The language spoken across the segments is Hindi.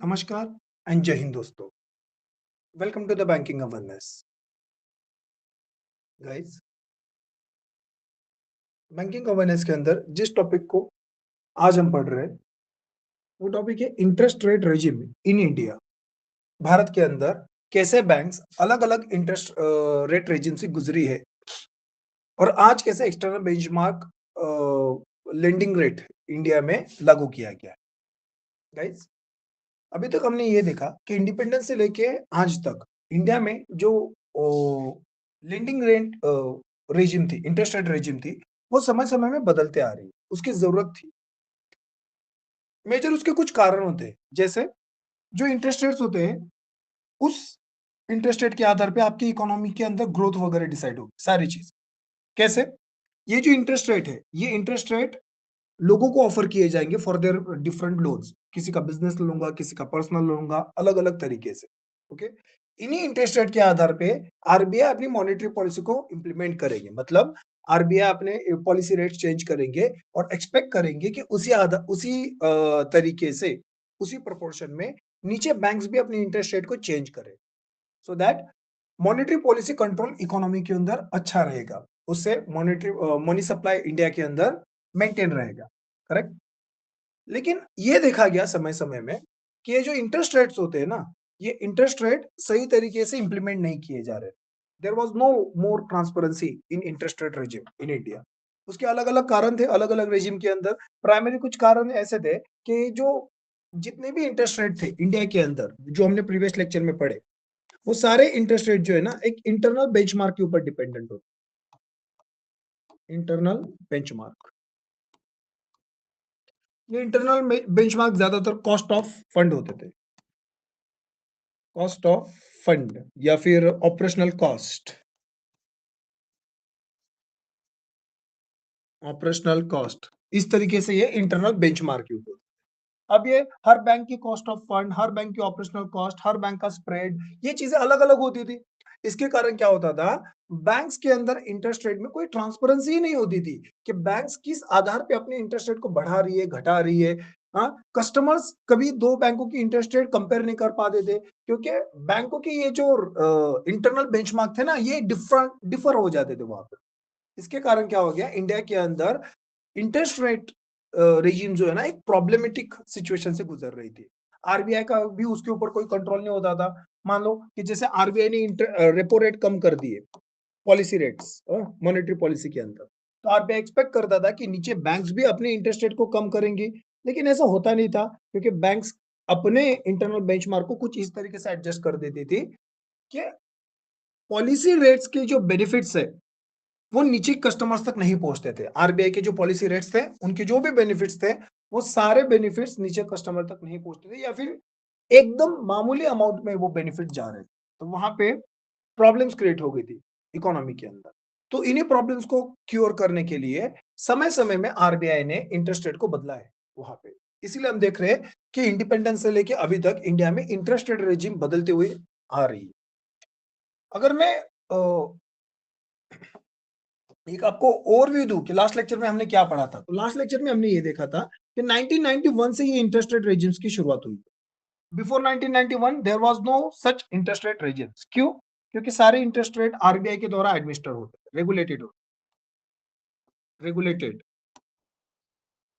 नमस्कार एंड जय हिंद दोस्तों। Welcome to the banking awareness. Guys, banking awareness के अंदर जिस टॉपिक को आज हम पढ़ रहे हैं वो टॉपिक है interest rate regime in India. Bharat के अंदर कैसे बैंक्स अलग अलग इंटरेस्ट रेट रेजिम से गुजरी है और आज कैसे external benchmark lending rate India में लागू किया गया है। गाइस, अभी तक हमने ये देखा कि इंडिपेंडेंस से लेके आज तक इंडिया में जो लेंडिंग रेट रेजिम थी, इंटरेस्ट रेट रेजिम थी, वो समय-समय में बदलते आ रही है। उसकी ज़रूरत थी। मेजर उसके कुछ कारण होते हैं, जैसे जो इंटरेस्ट रेट्स होते हैं, उस इंटरेस्ट रेट के आधार पे आपकी इकोनॉमी के अंदर ग्रोथ वगैरह डिसाइड होगी, सारी चीज़। कैसे? ये जो इंटरेस्ट रेट है, ये इंटरेस्ट रेट लोगों को ऑफर किए जाएँगे फॉर देयर डिफरेंट लोन्स। किसी का बिज़नेस लूँगा, किसी का पर्सनल लूँगा, अलग-अलग तरीके से, ओके? इन्हीं इंटरेस्ट रेट के आधार पे आरबीआई अपनी मॉनेटरी पॉलिसी को इम्प्लीमेंट करेंगे। मतलब आरबीआई अपने पॉलिसी रेट चेंज करेंगे और एक्सपेक्ट करेंगे कि उसी तरीके से, उसी प्रोपोर्शन में नीचे बैंक्स भी अपनी इंटरेस्ट रेट को चेंज करें। So that monetary policy control economy के अंदर अच्छा रहेगा। उससे मनी सप्लाई इंडिया के अंदर मेंटेन रहेगा, करेक्ट? लेकिन ये देखा गया समय-समय में कि ये जो इंटरेस्ट रेट्स होते हैं ना, ये इंटरेस्ट रेट सही तरीके से इम्प्लीमेंट नहीं किए जा रहे। There was no more transparency in interest rate regime in India. उसके अलग-अलग कारण थे, अलग-अलग रेजिम के अंदर। प्राइमरी कुछ कारण ऐसे थे कि जो जितने भी इंटरेस्ट रेट थे इंडिया के अंदर, जो हमने प्रीवियस लेक्चर में पढ़े, वो सारे इंटरेस्ट रेट जो है ना, एक इंटरनल बेंचमार्क के ऊपर डिपेंडेंट होते हैं। Internal benchmark. ये इंटरनल बेंचमार्क ज्यादातर कॉस्ट ऑफ फंड होते थे। कॉस्ट ऑफ फंड या फिर ऑपरेशनल कॉस्ट। ऑपरेशनल कॉस्ट, इस तरीके से ये इंटरनल बेंचमार्क यूज होता है। अब ये हर बैंक की cost of fund, her bank की ऑपरेशनल कॉस्ट, हर बैंक का स्प्रेड, ये चीजें अलग अलग होती थी। इसके कारण क्या होता था, बैंक्स के अंदर इंटरेस्ट रेट में कोई ट्रांसपेरेंसी ही नहीं होती थी कि बैंक्स किस आधार पे अपने इंटरेस्ट रेट को बढ़ा रही है, घटा रही है। हाँ, कस्टमर्स कभी दो बैंकों की इंटरेस्ट रेट कंपेयर नहीं कर पाते थे, क्योंकि बैंकों की ये जो इंटरनल बेंचमार्क थे ना, ये डिफर हो जाते थे वहां पे। इसके कारण क्या हो गया, इंडिया के अंदर इंटरेस्ट रेट रेजिम जो है ना, एक प्रॉब्लमेटिक सिचुएशन से गुजर रही थी। आरबीआई का भी उसके ऊपर कोई कंट्रोल नहीं होता था। मान लो कि जैसे आरबीआई ने रेपो रेट कम कर दिए, पॉलिसी रेट्स मॉनेटरी पॉलिसी के अंदर, तो आरबीआई एक्सपेक्ट करता था कि नीचे बैंक्स भी अपने इंटरेस्ट रेट को कम करेंगे, लेकिन ऐसा होता नहीं था, क्योंकि बैंक्स अपने इंटरनल बेंचमार्क को कुछ इस तरीके से एडजस्ट कर देती थी कि पॉलिसी रेट्स के जो बेनिफिट्स है वो नीचे कस्टमर्स तक नहीं पहुंचते थे। आरबीआई के जो पॉलिसी रेट्स थे, उनके जो भी बेनिफिट्स थे, वो सारे बेनिफिट्स नीचे कस्टमर तक नहीं पहुंचते थे, या फिर एकदम मामूली अमाउंट में वो बेनिफिट जा रहे थे। तो वहां पे प्रॉब्लम्स क्रिएट हो गई थी इकोनॉमी के अंदर। तो इन्हीं प्रॉब्लम्स को क्योर करने के लिए समय-समय में आरबीआई ने इंटरेस्ट रेट को बदला है वहां पे। इसीलिए हम देख रहे हैं कि इंडिपेंडेंस से लेके अभी तक इंडिया में इंटरेस्ट रेट रेजिम बदलते हुए आ रही है। अगर मैं एक आपको ओवरव्यू दूं कि लास्ट लेक्चर में हमने क्या पढ़ा था, तो लास्ट लेक्चर में हमने ये देखा था कि 1991 से ये इंटरेस्ट रेट रेजिम्स की शुरुआत हुई। Before 1991 there was no such interest rate regimes. क्यों? क्योंकि सारे इंटरेस्ट रेट आरबीआई के द्वारा एडमिनिस्टर होते, रेगुलेटेड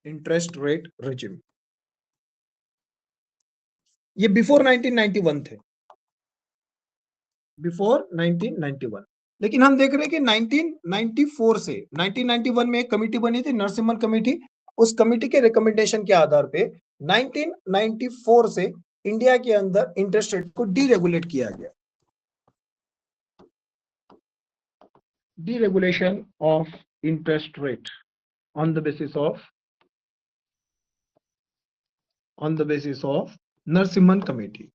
इंटरेस्ट रेट रेजिम। ये बिफोर 1991 थे, बिफोर 1991। लेकिन हम देख रहे हैं कि 1994 से 1991 में एक कमेटी बनी थी, नरसिम्हन कमेटी। उस कमेटी के रिकमेंडेशन के आधार पे 1994 से इंडिया के अंदर इंटरेस्ट रेट को डीरेगुलेट किया गया। Deregulation of interest rate on the basis of Narasimhan committee.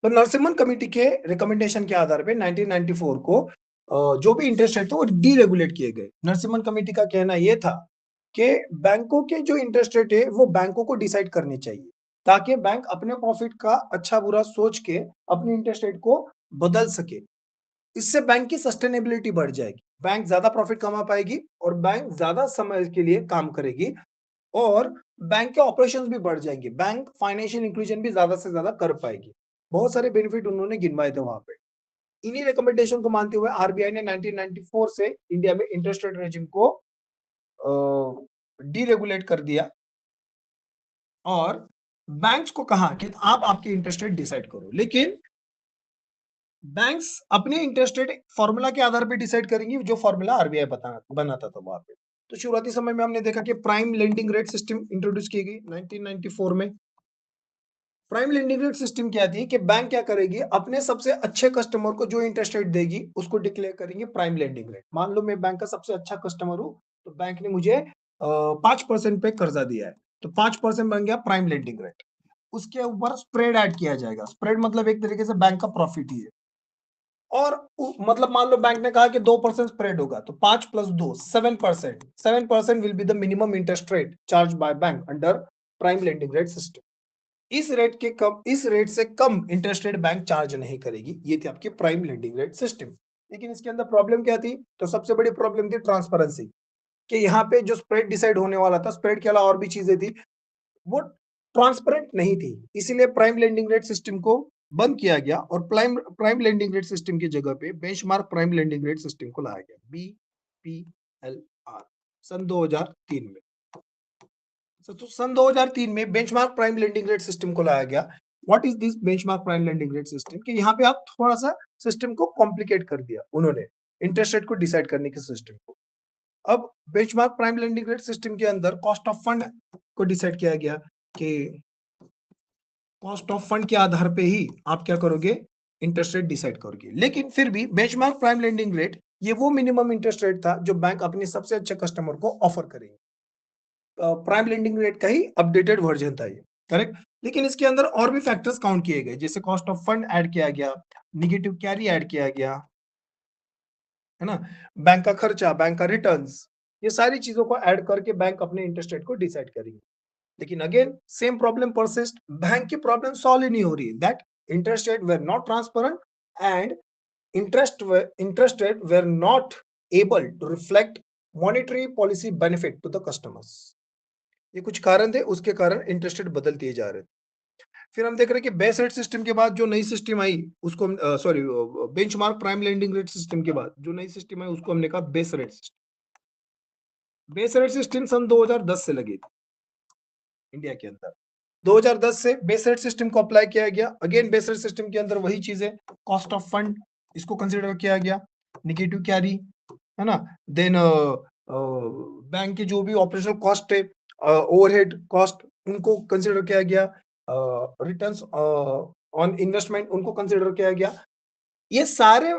तो नरसिम्हन कमेटी के रिकमेंडेशन के आधार पे 1994 को जो भी इंटरेस्ट रेट थे वो डीरेगुलेट किए गए। नरसिम्हन कमेटी का कहना यह था कि बैंकों के जो इंटरेस्ट रेट है वो बैंकों को डिसाइड करने चाहिए, ताकि बैंक अपने प्रॉफिट का अच्छा बुरा सोच के अपने इंटरेस्ट रेट को बदल सके। इससे बैंक की सस्टेनेबिलिटी बढ़ जाएगी। बैंक ज्यादा प्रॉफिट कमा पाएगी और बैंक ज्यादा समय के लिए काम करेगी और बैंक के ऑपरेशंस भी बढ़ जाएंगे, बैंक फाइनेंशियल इंक्लूजन भी ज्यादा से ज्यादा कर पाएगी। बहुत सारे बेनिफिट उन्होंने गिनवाए थे वहां पे। इन्हीं रिकमेंडेशन को मानते हुए आरबीआई ने 1994 से इंडिया में इंटरेस्ट रेट रेजिम को डीरेगुलेट कर दिया और बैंक्स को कहा कि आप आपकी इंटरेस्ट रेट डिसाइड करो, लेकिन बैंक्स अपने इंटरेस्ट रेट फॉर्मूला के आधार पे डिसाइड करेंगी जो फॉर्मूला आरबीआई बनाता था वहां पे। तो शुरुआती समय में हमने देखा कि prime lending rate system introduce की गई 1994 में। प्राइम लेंडिंग रेट सिस्टम क्या थी कि बैंक क्या करेगी, अपने सबसे अच्छे कस्टमर को जो इंटरेस्ट रेट देगी उसको डिक्लेयर करेंगे प्राइम लेंडिंग रेट। मान लो मैं बैंक का सबसे अच्छा कस्टमर हूं, तो बैंक ने मुझे 5% पे कर्जा दिया है, तो 5% बन गया प्राइम लेंडिंग रेट। उसके ऊपर स्प्रेड ऐड किया जाएगा, स्प्रेड मतलब एक तरीके से बैंक का प्रॉफिट ही है। और मतलब मान लो बैंक ने कहा कि 2% स्प्रेड होगा, तो 5 plus 2 7%, 7% will be the minimum interest rate charge by bank under prime lending rate system. इस रेट से कम इंटरेस्ट रेट बैंक चार्ज नहीं करेगी। ये थी आपकी प्राइम लेंडिंग रेट सिस्टम। लेकिन इसके अंदर प्रॉब्लम क्या थी, तो सबसे बड़ी प्रॉब्लम थी ट्रांसपेरेंसी, कि यहाँ पे जो स्प्रेड डिसाइड होने वाला था, स्प्रेड के अलावा और भी चीजें थी, वो ट्रांसपेरेंट नहीं थी। इसीलिए प्राइम लेंडिंग रेट सिस्टम को बंद किया गया और prime prime lending rate system की जगह पे benchmark prime lending rate system को लाया गया, BPLR, सन 2003 में। तो सन 2003 में benchmark prime lending rate system को लाया गया। What is this benchmark prime lending rate system, कि यहाँ पे आप थोड़ा सा सिस्टम को कॉम्प्लिकेट कर दिया उन्होंने, इंटरेस्ट रेट को डिसाइड करने के सिस्टम को। अब benchmark prime lending rate system के अंदर कॉस्ट ऑफ फंड को डिसाइड किया गया कि कॉस्ट ऑफ फंड के आधार पे ही आप क्या करोगे, इंटरेस्ट रेट डिसाइड करोगे। लेकिन फिर भी बेंचमार्क प्राइम लेंडिंग रेट ये वो मिनिमम इंटरेस्ट रेट था जो बैंक अपने सबसे अच्छे कस्टमर को ऑफर करेंगे। प्राइम लेंडिंग रेट का ही अपडेटेड वर्जन था ये, करेक्ट। लेकिन इसके अंदर और भी फैक्टर्स काउंट किए गए, जैसे कॉस्ट ऑफ फंड ऐड किया गया, निगेटिव कैरी ऐड किया गया, है ना, बैंक का खर्चा, बैंक का रिटर्न्स, ये सारी चीजों को ऐड करके बैंक अपने इंटरेस्ट रेट को डिसाइड करेंगे। लेकिन again same problem persist, bank की प्रॉब्लम सॉल्व ही नहीं हो रही है, that interest rate were not transparent and interest rate were not able to reflect monetary policy benefit to the customers. ये कुछ कारण थे, उसके कारण इंटरेस्ट रेट बदलते जा रहे थे। फिर हम देख रहे हैं कि बेस रेट सिस्टम के बाद जो नई सिस्टम आई उसको, sorry, benchmark prime lending rate system के बाद जो नई सिस्टम आई उसको हमने कहा base rate system. Base rate system सन 2010 से लगी थी इंडिया के अंदर। 2010 से बेस रेट सिस्टम को अप्लाई किया गया। अगेन बेस रेट सिस्टम के अंदर वही चीज है, कॉस्ट ऑफ फंड इसको कंसिडर किया गया, निगेटिव कैरी, है ना, देन बैंक के जो भी ऑपरेशनल कॉस्ट है, ओवरहेड कॉस्ट, उनको कंसिडर किया गया, रिटर्न्स ऑन इन्वेस्टमेंट उनको कंसिडर किया गया। ये सारे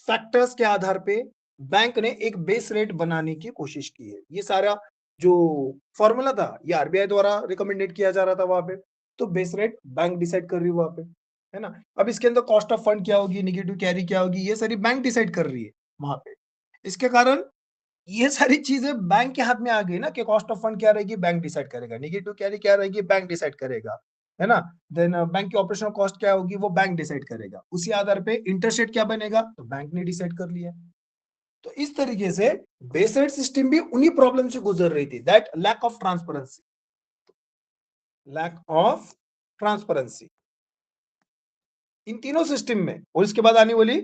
फैक्टर्स के आधार पे बैंक ने एक बेस रेट बनाने की कोशिश की है। ये सारा जो फॉर्मूला था ये आरबीआई द्वारा रिकमेंडेड किया जा रहा था वहां पे, तो बेस रेट बैंक डिसाइड कर रही है वहां पे, है ना। अब इसके अंदर कॉस्ट ऑफ फंड क्या होगी, निगेटिव कैरी क्या होगी, ये सारी बैंक डिसाइड कर रही है वहां पे। इसके कारण ये सारी चीजें बैंक के हाथ में आ गई ना, कि कॉस्ट ऑफ फंड क्या रहेगी बैंक डिसाइड करेगा, निगेटिव कैरी क्या रहेगी बैंक डिसाइड करेगा, है ना, देन बैंक की ऑपरेशनल कॉस्ट क्या होगी वो बैंक डिसाइड करेगा, उसी आधार पे इंटरेस्ट रेट क्या बनेगा तो बैंक ने डिसाइड कर लिया। तो इस तरीके से बेस रेट सिस्टम भी उन्हीं प्रॉब्लम से गुजर रही थी, that lack of transparency, lack of transparency in तीनों सिस्टम में। और इसके बाद आने वाली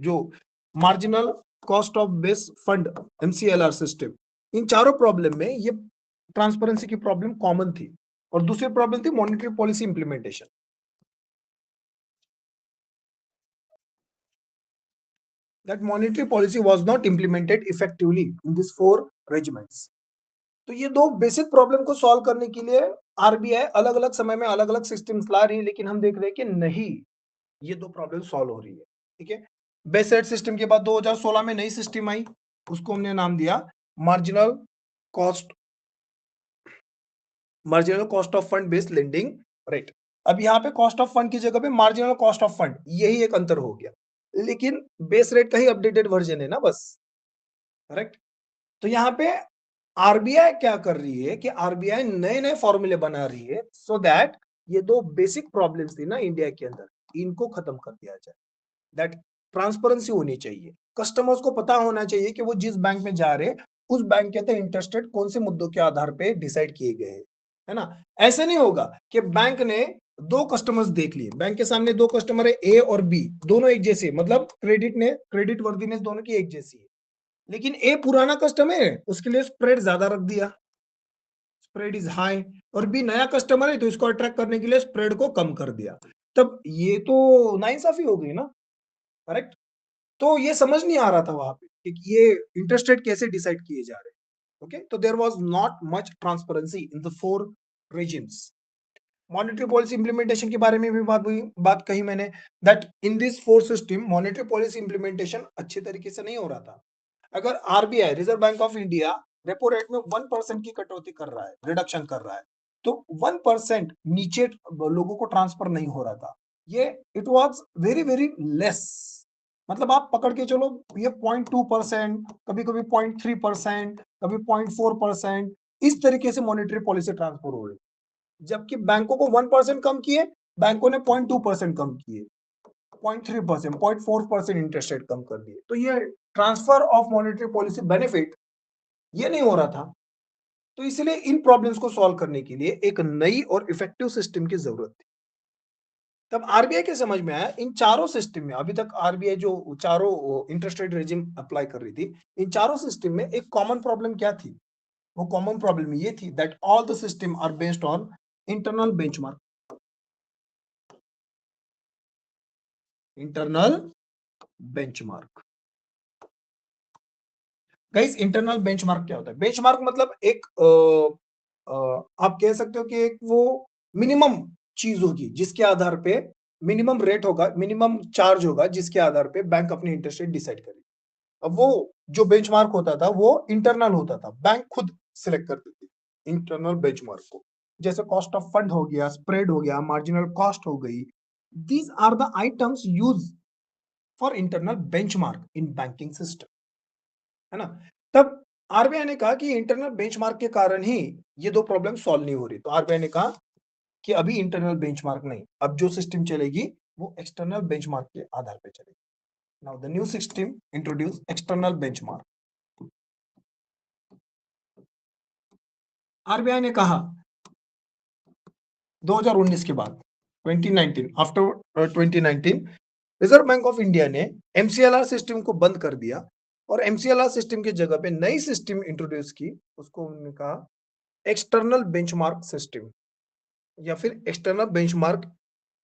जो marginal cost of base fund MCLR system, इन चारों प्रॉब्लम में ये ट्रांसपेरेंसी की प्रॉब्लम कॉमन थी। और दूसरी प्रॉब्लम थी monetary policy implementation, that monetary policy was not implemented effectively in these four regiments। तो ये दो बेसिक प्रॉब्लम को सॉल्व करने के लिए आरबीआई अलग अलग समय में अलग अलग सिस्टम्स ला रही है, लेकिन हम देख रहे हैं कि नहीं, ये दो प्रॉब्लम सॉल्व हो रही है। ठीक है, बेस रेट सिस्टम के बाद 2016 में नई सिस्टम आई, उसको हमने नाम दिया marginal cost of fund based lending rate. अब यहाँ पे कॉस्ट ऑफ फंड की जगह पे मार्जिनल कॉस्ट ऑफ फंड, यही एक अंतर हो गया, लेकिन बेस रेट का ही अपडेटेड वर्जन है ना बस, करेक्ट। तो यहाँ पे आरबीआई क्या कर रही है कि आरबीआई नए नए फॉर्मूले बना रही है सो दैट ये दो बेसिक प्रॉब्लम्स थी ना इंडिया के अंदर, इनको खत्म कर दिया जाए, दैट ट्रांसपेरेंसी होनी चाहिए, कस्टमर्स को पता होना चाहिए कि वो जिस बैंक में जा रहे उस बैंक के इंटरेस्ट रेट कौन से मुद्दों के आधार पे डिसाइड किए गए हैं, है ना। ऐसा नहीं होगा कि बैंक ने दो कस्टमर्स देख लिए, बैंक के सामने दो कस्टमर है ए और बी, दोनों एक जैसे, मतलब क्रेडिट वर्दीनेस दोनों की एक जैसी है, लेकिन ए पुराना कस्टमर है उसके लिए स्प्रेड ज्यादा रख दिया, स्प्रेड इज हाई, और बी नया कस्टमर है तो इसको अट्रैक्ट करने के लिए स्प्रेड को कम कर दिया, तब ये तो नाइंसाफी हो गई ना, करेक्ट। तो ये समझ नहीं आ रहा था वहां पे कि ये इंटरेस्ट रेट कैसे डिसाइड किए जा रहे हैं। ओके, तो there was not much transparency in the four reasons. Monetary policy implementation के बारे में भी बात कही मैंने, that in this four system monetary policy implementation अच्छे तरीके से नहीं हो रहा था। अगर RBI reserve bank of India repo rate में 1% की कटौती कर रहा है, रिडक्शन कर रहा है, तो 1% नीचे लोगों को ट्रांसफर नहीं हो रहा था, ये it was very very less, मतलब आप पकड़ के चलो ये 0.2%, कभी कभी 0.3%, कभी 0.4%, इस तरीके से मॉनेटरी पॉलिसी ट्रांसफर हो रही, जबकि बैंकों को 1% कम किए, बैंकों ने 0.2% कम किए, 0.3%, 0.4% इंटरेस्ट रेट कम कर दिए, तो ये transfer of monetary policy benefit ये नहीं हो रहा था। तो इसलिए इन प्रॉब्लम्स को सॉल्व करने के लिए एक नई और इफेक्टिव सिस्टम की जरूरत थी। तब आरबीआई के समझ में आया इन चारों सिस्टम में, अभी तक आरबीआई जो चारों इंटरेस्ट रेट रेजिम अप्लाई कर रही थी, इन चारों सिस्टम में एक कॉमन प्रॉब्लम क्या थी, वो कॉमन प्रॉब्लम ये थी that all the system are based on internal benchmark. Internal benchmark, guys internal benchmark क्या होता है? बेंचमार्क मतलब एक आप कह सकते हो कि एक वो मिनिमम चीज होगी जिसके आधार पे मिनिमम रेट होगा, मिनिमम चार्ज होगा, जिसके आधार पे बैंक अपनी इंटरेस्ट रेट डिसाइड करेगी। अब वो जो बेंचमार्क होता था वो इंटरनल होता था, बैंक खुद सिलेक्ट करती थी इंटरनल बेंचमार्क को, जैसे कॉस्ट ऑफ फंड हो गया, स्प्रेड हो गया, मार्जिनल कॉस्ट हो गई, these are the items use for internal benchmark in banking system, है ना। तब आरबीआई ने कहा कि इंटरनल बेंचमार्क के कारण ही ये दो प्रॉब्लम सॉल्व नहीं हो रही, तो आरबीआई ने कहा कि अभी इंटरनल बेंचमार्क नहीं, अब जो सिस्टम चलेगी वो एक्सटर्नल बेंचमार्क के आधार पे चलेगी। Now the new system introduce external benchmark. RBI ने कहा 2019 के बाद, 2019 after 2019 reserve bank of India ने एमसीएलआर सिस्टम को बंद कर दिया और एमसीएलआर सिस्टम की जगह पे नई सिस्टम इंट्रोड्यूस की, उसको उन्होंने कहा एक्सटर्नल बेंचमार्क सिस्टम या फिर external benchmark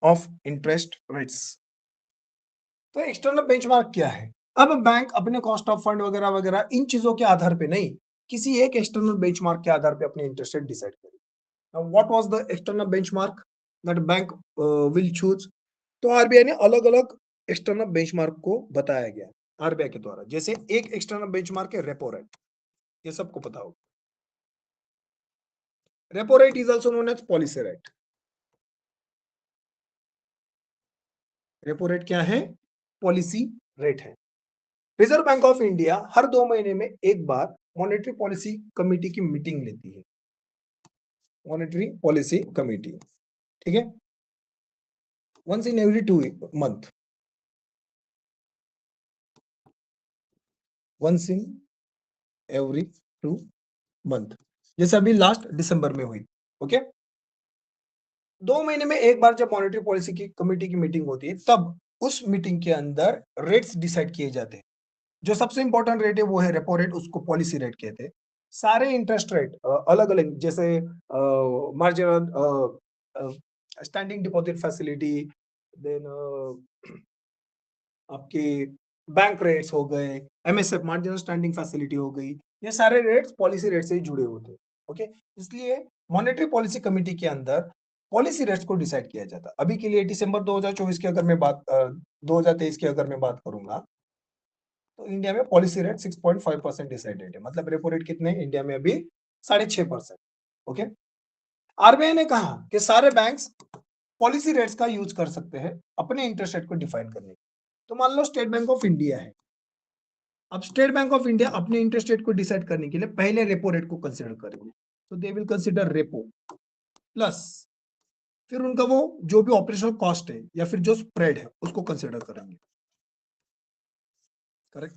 of interest rates. तो एक्सटर्नल बेंचमार्क क्या है? अब बैंक अपने कॉस्ट ऑफ फंड वगैरह वगैरह इन चीजों के आधार पे नहीं, किसी एक एक्सटर्नल बेंचमार्क के आधार पे अपने इंटरेस्ट रेट डिसाइड करेगी। Now what was the external benchmark that bank will choose? तो आरबीआई ने अलग अलग एक्सटर्नल बेंचमार्क को बताया गया आरबीआई के द्वारा, जैसे एक एक्सटर्नल बेंचमार्क है रेपो रेट, ये सबको पता होगा। Repo rate is also known as policy rate. Repo rate क्या है? पॉलिसी रेट है। रिजर्व बैंक ऑफ इंडिया हर 2 महीने में एक बार मॉनेटरी पॉलिसी कमेटी की मीटिंग लेती है, मॉनेटरी पॉलिसी कमेटी, ठीक है, once in every 2 month, once in every 2 month, जैसे अभी लास्ट दिसंबर में हुई। ओके, 2 महीने में एक बार जब मॉनेटरी पॉलिसी की कमेटी की मीटिंग होती है तब उस मीटिंग के अंदर रेट्स डिसाइड किए जाते हैं। जो सबसे इंपॉर्टेंट रेट है वो है रेपो रेट, उसको पॉलिसी रेट कहते हैं। सारे इंटरेस्ट रेट अलग अलग, जैसे marginal standing deposit facility, then आपके बैंक रेट्स हो गए, एमएसएफ मार्जिनल स्टैंडिंग फैसिलिटी हो गई, ये सारे रेट्स पॉलिसी रेट से ही जुड़े होते हैं। ओके, इसलिए मॉनेटरी पॉलिसी कमेटी के अंदर पॉलिसी रेट्स को डिसाइड किया जाता है। अभी के लिए दिसंबर 2024 की अगर मैं बात 2023 की अगर मैं बात करूंगा, तो इंडिया में पॉलिसी रेट 6.5% डिसाइडेड है, मतलब रेपो रेट कितने हैं इंडिया में अभी? 6.5%। ओके, आरबीआई ने कहा कि सारे बैंक्स पॉलिसी रेट्स का यूज कर सकते हैं अपने इंटरेस्ट रेट को डिफाइन करने के। तो मान लो स्टेट बैंक ऑफ इंडिया है, अब स्टेट बैंक ऑफ इंडिया अपने इंटरेस्ट रेट को डिसाइड करने के लिए पहले रेपो रेट को कंसिडर करेंगे, तो they will consider repo plus, फिर उनका वो जो भी ऑपरेशनल कॉस्ट है या फिर जो स्प्रेड है उसको कंसिडर करेंगे, करेक्ट।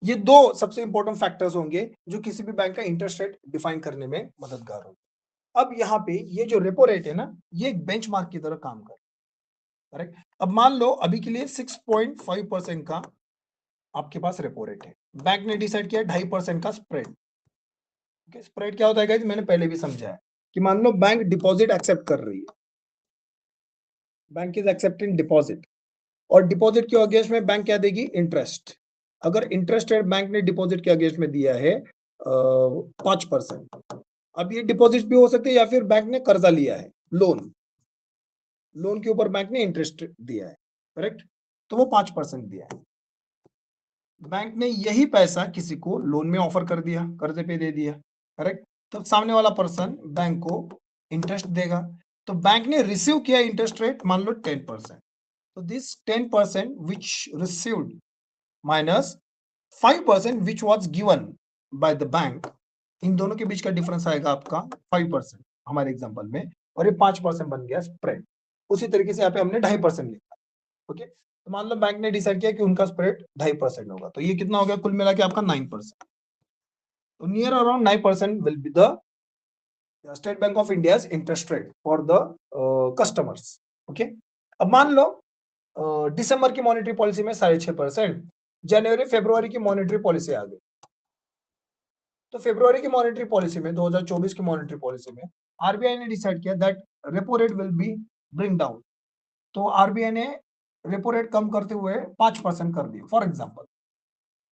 ये दो सबसे इंपॉर्टेंट फैक्टर्स होंगे जो किसी भी बैंक का इंटरेस्ट रेट डिफाइन करने में मददगार होंगे। अब यहाँ पे ये जो रेपो रेट है ना, ये एक बेंचमार्क की तरह काम कर, करेक्ट। अब मान लो अभी के लिए 6.5% का आपके पास रेपो रेट है, बैंक ने डिसाइड किया 2.5% का स्प्रेड। स्प्रेड क्या होता है गाइस, मैंने पहले भी समझाया कि मान लो बैंक डिपॉजिट एक्सेप्ट कर रही है, बैंक इज एक्सेप्टिंग डिपॉजिट, और डिपॉजिट के अगेंस्ट में बैंक क्या देगी, इंटरेस्ट। अगर इंटरेस्ट रेट बैंक ने डिपॉजिट के अगेंस्ट में दिया है 5%, अब ये डिपॉजिट भी हो सकते हैं या फिर बैंक ने कर्जा लिया है, लोन, लोन के ऊपर बैंक ने इंटरेस्ट दिया है, करेक्ट, तो वो 5% दिया है। बैंक ने यही पैसा किसी को लोन में ऑफर कर दिया, कर्जे पे दे दिया, करेक्ट, तब सामने वाला पर्सन बैंक को इंटरेस्ट देगा। तो बैंक ने रिसीव किया इंटरेस्ट रेट मान लो 10%, तो this 10% which received minus 5% which was given by the bank, इन दोनों के बीच का डिफरेंस आएगा आपका 5% हमारे एग्जांपल में, और ये 5% बन गया स्प्रेड। उसी तरीके से यहाँ पे हमने 2.5% लिखा, ओके। तो मान लो बैंक ने डिसाइड किया कि उनका स्प्रेड 2.5% होगा, तो ये कितना हो गया, कुल मिला के आपका 9%। तो near around 9% will be the state bank of India interest rate for the customers, okay. अब मान लो दिसंबर की मॉनेटरी पॉलिसी में 6.5%, जनवरी फरवरी की मॉनेटरी पॉलिसी आ गई, तो फरवरी की मॉनेटरी पॉलिसी में 2024 की मॉनेटरी पॉलिसी में आरबीआई ने डिसाइड किया that repo rate will be bring down, तो आरबीआई ने रेपो रेट कम करते हुए 5% कर दिया फॉर एग्जांपल।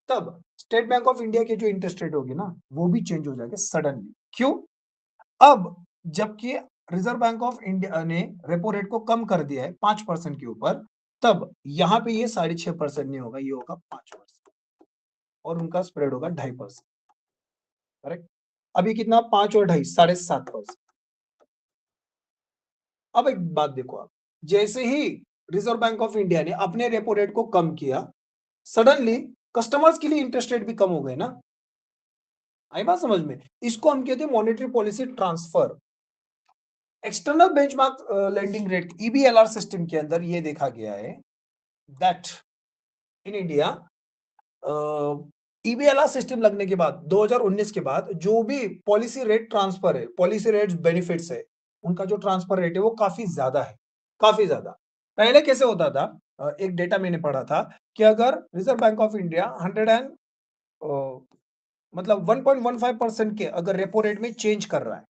तब स्टेट बैंक ऑफ इंडिया की जो इंटरेस्ट रेट होगी ना, वो भी चेंज हो जाएगा सडनली। क्यों? अब जबकि रिजर्व बैंक ऑफ इंडिया ने रेपो रेट को कम कर दिया है 5% के ऊपर, तब यहां पे ये 6.5% नहीं होगा, ये होगा 5%, और उनका स्प्रेड होगा 2.5%, करेक्ट। अभी कितना, 5 और 2.5, 7.5%। अब एक बात देखो आप, जैसे ही रिजर्व बैंक ऑफ इंडिया ने अपने रेपो रेट को कम किया, सडनली कस्टमर्स के लिए इंटरेस्ट रेट भी कम हो गए ना, आई बात समझ में? इसको हम कहते हैं monetary policy transfer. External benchmark lending rate EBLR system के अंदर ये देखा गया है that in India EBLR system लगने के बाद 2019 के बाद जो भी पॉलिसी रेट ट्रांसफर है, पॉलिसी रेट बेनिफिट्स है, उनका जो ट्रांसफर रेट है वो काफी ज्यादा है, काफी ज्यादा। पहले कैसे होता था, एक डेटा मैंने पढ़ा था कि अगर reserve bank of India 100 and मतलब 1.15% के अगर रेपो रेट में चेंज कर रहा है,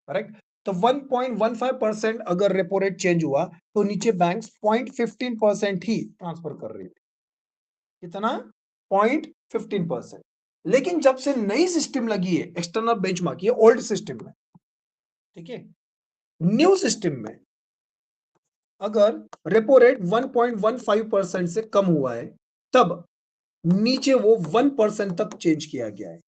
करेक्ट, तो 1.15% अगर रेपो रेट चेंज हुआ तो नीचे बैंक्स 0.15% ही ट्रांसफर कर रही थी। कितना? 0.15%। लेकिन जब से नई सिस्टम लगी है एक्सटर्नल बेंचमार्क, ये ओल्ड सिस्टम में, ठीक है, न्यू सिस्टम में अगर रेपो रेट 1.15% से कम हुआ है, तब नीचे वो 1% तक चेंज किया गया है।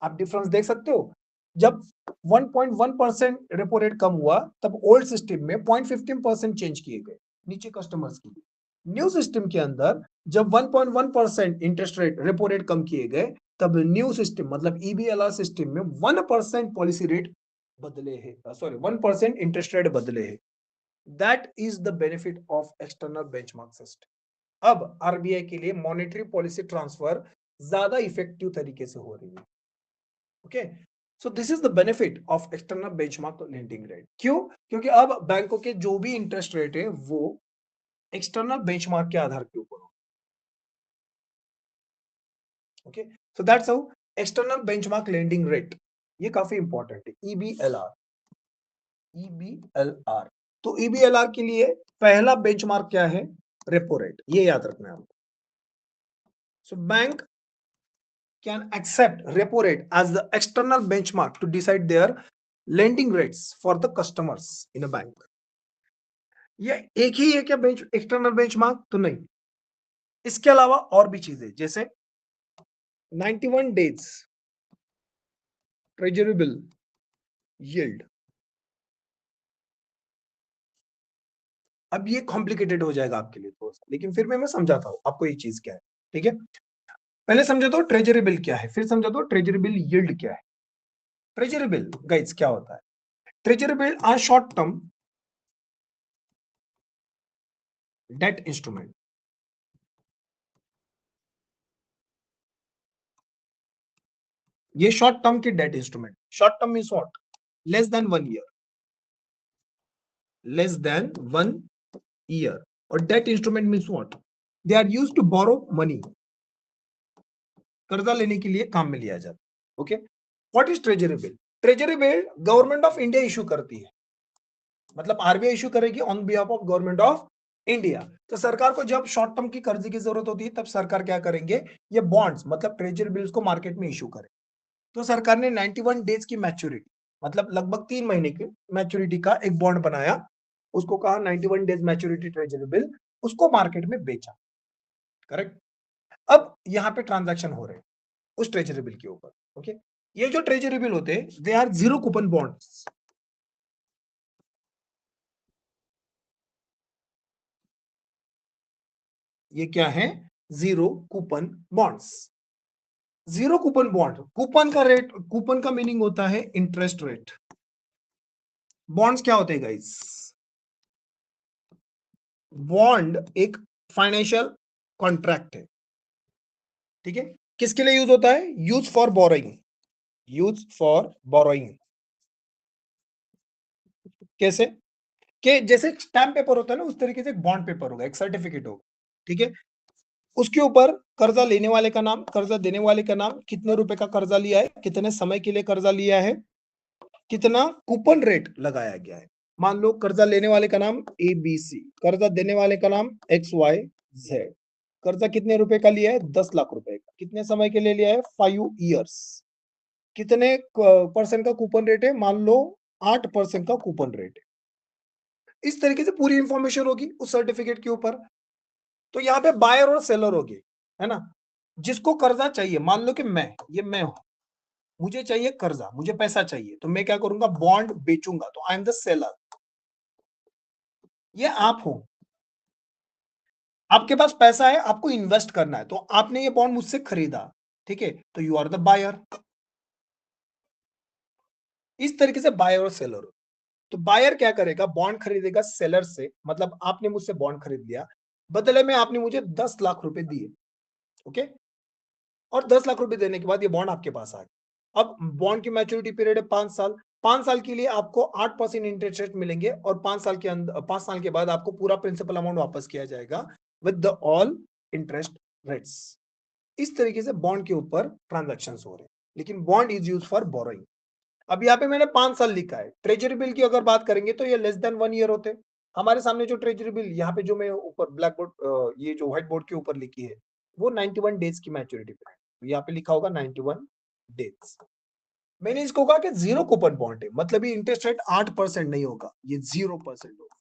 आप डिफरेंस देख सकते हो, जब 1.1% रेपो रेट कम हुआ, तब ओल्ड सिस्टम में 0.15% चेंज किए गए नीचे कस्टमर्स के लिए। न्यू सिस्टम के अंदर जब 1.1% इंटरेस्ट रेट रेपो रेट कम किए गए, तब न्यू सिस्टम मतलब ईबीएलआर सिस्टम में 1% पॉलिसी रेट बदले हैं, सॉरी 1% इंटरेस्ट रेट बदले हैं। That is the benefit of external benchmark system. अब आरबीआई के लिए मॉनेटरी पॉलिसी ट्रांसफर ज्यादा इफेक्टिव तरीके से हो रही है, okay. So this is the benefit of external benchmark lending rate. क्यों? क्योंकि अब बैंकों के जो भी इंटरेस्ट रेट है वो एक्सटर्नल बेंचमार्क के आधार के ऊपर, okay. So that's how external benchmark lending rate, ये काफी इंपॉर्टेंट है, ईबीएलआर। ईबीएलआर, तो ईबीएलआर के लिए पहला बेंचमार्क क्या है? रेपो रेट, ये याद रखना है आपको। So bank can accept repo rate as the external benchmark to decide their lending rates for the customers in a bank। ये एक ही है क्या बेंच एक्सटर्नल बेंचमार्क? तो नहीं, इसके अलावा और भी चीजें, जैसे 91 डेज ट्रेजरी बिल यील्ड। अब ये कॉम्प्लिकेटेड हो जाएगा आपके लिए थोड़ा सा, लेकिन फिर मैं समझाता हूं आपको ये चीज क्या है, ठीक है। पहले समझो तो ट्रेजरी बिल क्या है, फिर समझो तो ट्रेजरी बिल यील्ड क्या है। ट्रेजरी बिल गाइस क्या होता है? Treasury bill are short term debt instrument. ये शॉर्ट टर्म की debt instrument, short term means what, less than 1 year, less than 1 year, और debt instrument means what, they are used to borrow money, कर्जा लेने के लिए काम में लिया जाता है। Okay, what is treasury bill? Treasury bill government of India issue करती है, मतलब आरबीआई इशू करेगी on behalf of government of India. तो सरकार को जब शॉर्ट टर्म की कर्जे की जरूरत होती है तब सरकार क्या करेंगे, ये बॉन्ड्स मतलब ट्रेजरी बिल्स को मार्केट में इशू करे। तो सरकार ने 91 डेज की मैच्योरिटी, मतलब लगभग 3 महीने की मैच्योरिटी का एक बॉन्ड बनाया, उसको कहा 91 डेज मैच्योरिटी ट्रेजरी बिल, उसको मार्केट में बेचा। करेक्ट। अब यहाँ पे ट्रांजैक्शन हो रहे हैं उस ट्रेजरी बिल के ऊपर। ओके, ये जो ट्रेजरी बिल होते हैं they are zero coupon bonds. ये क्या है? Zero coupon bonds. Zero coupon bond, coupon का रेट, कूपन का मीनिंग होता है इंटरेस्ट रेट। बॉन्ड्स क्या होते हैं गाइस? बॉन्ड एक फाइनेंशियल कॉन्ट्रैक्ट है, ठीक है। किसके लिए यूज होता है? Use for borrowing, use for borrowing. कैसे? कि जैसे स्टैम्प पेपर होता है ना, उस तरीके से एक बॉन्ड पेपर होगा, एक सर्टिफिकेट होगा, ठीक है। उसके ऊपर कर्जा लेने वाले का नाम, कर्जा देने वाले का नाम, कितने रुपए का कर्जा लिया है, कितने समय के लिए कर्जा लिया है, कितना कूपन रेट लगाया गया है। मान लो कर्जा लेने वाले का नाम ABC, कर्जा देने वाले का नाम XYZ। कर्जा कितने रुपए का लिया है? 10 लाख रुपए का। कितने समय के लिए लिया है? 5 ईयर्स। कितने परसेंट का कूपन रेट है? मान लो 8% का कूपन रेट है। इस तरीके से पूरी इंफॉर्मेशन होगी उस सर्टिफिकेट के ऊपर। तो यहाँ पे बायर और सेलर होगी, है ना। जिसको कर्जा चाहिए, मान लो कि मैं हूं, मुझे चाहिए कर्जा, मुझे पैसा चाहिए, तो मैं क्या करूंगा? बॉन्ड बेचूंगा, तो आई एम द सेलर। ये आप हो, आपके पास पैसा है, आपको इन्वेस्ट करना है, तो आपने ये बॉन्ड मुझसे खरीदा, ठीक है, तो यू आर द बायर। इस तरीके से बायर और सेलर हो। तो बायर क्या करेगा? बॉन्ड खरीदेगा सेलर से, मतलब आपने मुझसे बॉन्ड खरीद लिया, बदले में आपने मुझे 10 लाख रुपए दिए। ओके, और 10 लाख रुपए देने के बाद ये बॉन्ड आपके पास आ गया। अब बॉन्ड की मैच्योरिटी पीरियड है 5 साल। 5 साल के लिए आपको 8% इंटरेस्ट रेट मिलेंगे, और 5 साल के अंदर, 5 साल के बाद आपको पूरा प्रिंसिपल अमाउंट वापस किया जाएगा with the all interest rates. इस तरीके से बॉन्ड के ऊपर ट्रांजेक्शन हो रहे हैं, लेकिन bond is use for borrowing. अब यहाँ पे मैंने 5 साल लिखा है। ट्रेजरी बिल की अगर बात करेंगे तो ये लेस देन 1 ईयर होते हैं। हमारे सामने जो ट्रेजरी बिल यहाँ पे जो मैं ऊपर ब्लैक बोर्ड, ये जो व्हाइट बोर्ड के ऊपर लिखी है, वो 91 डेज की मैच्योरिटी पे है। तो यहाँ पे लिखा होगा 91 डेज। मैंने इसको कहा कि जीरो कूपन बॉन्ड है, मतलब ये इंटरेस्ट रेट 8% नहीं होगा, ये 0% होगा।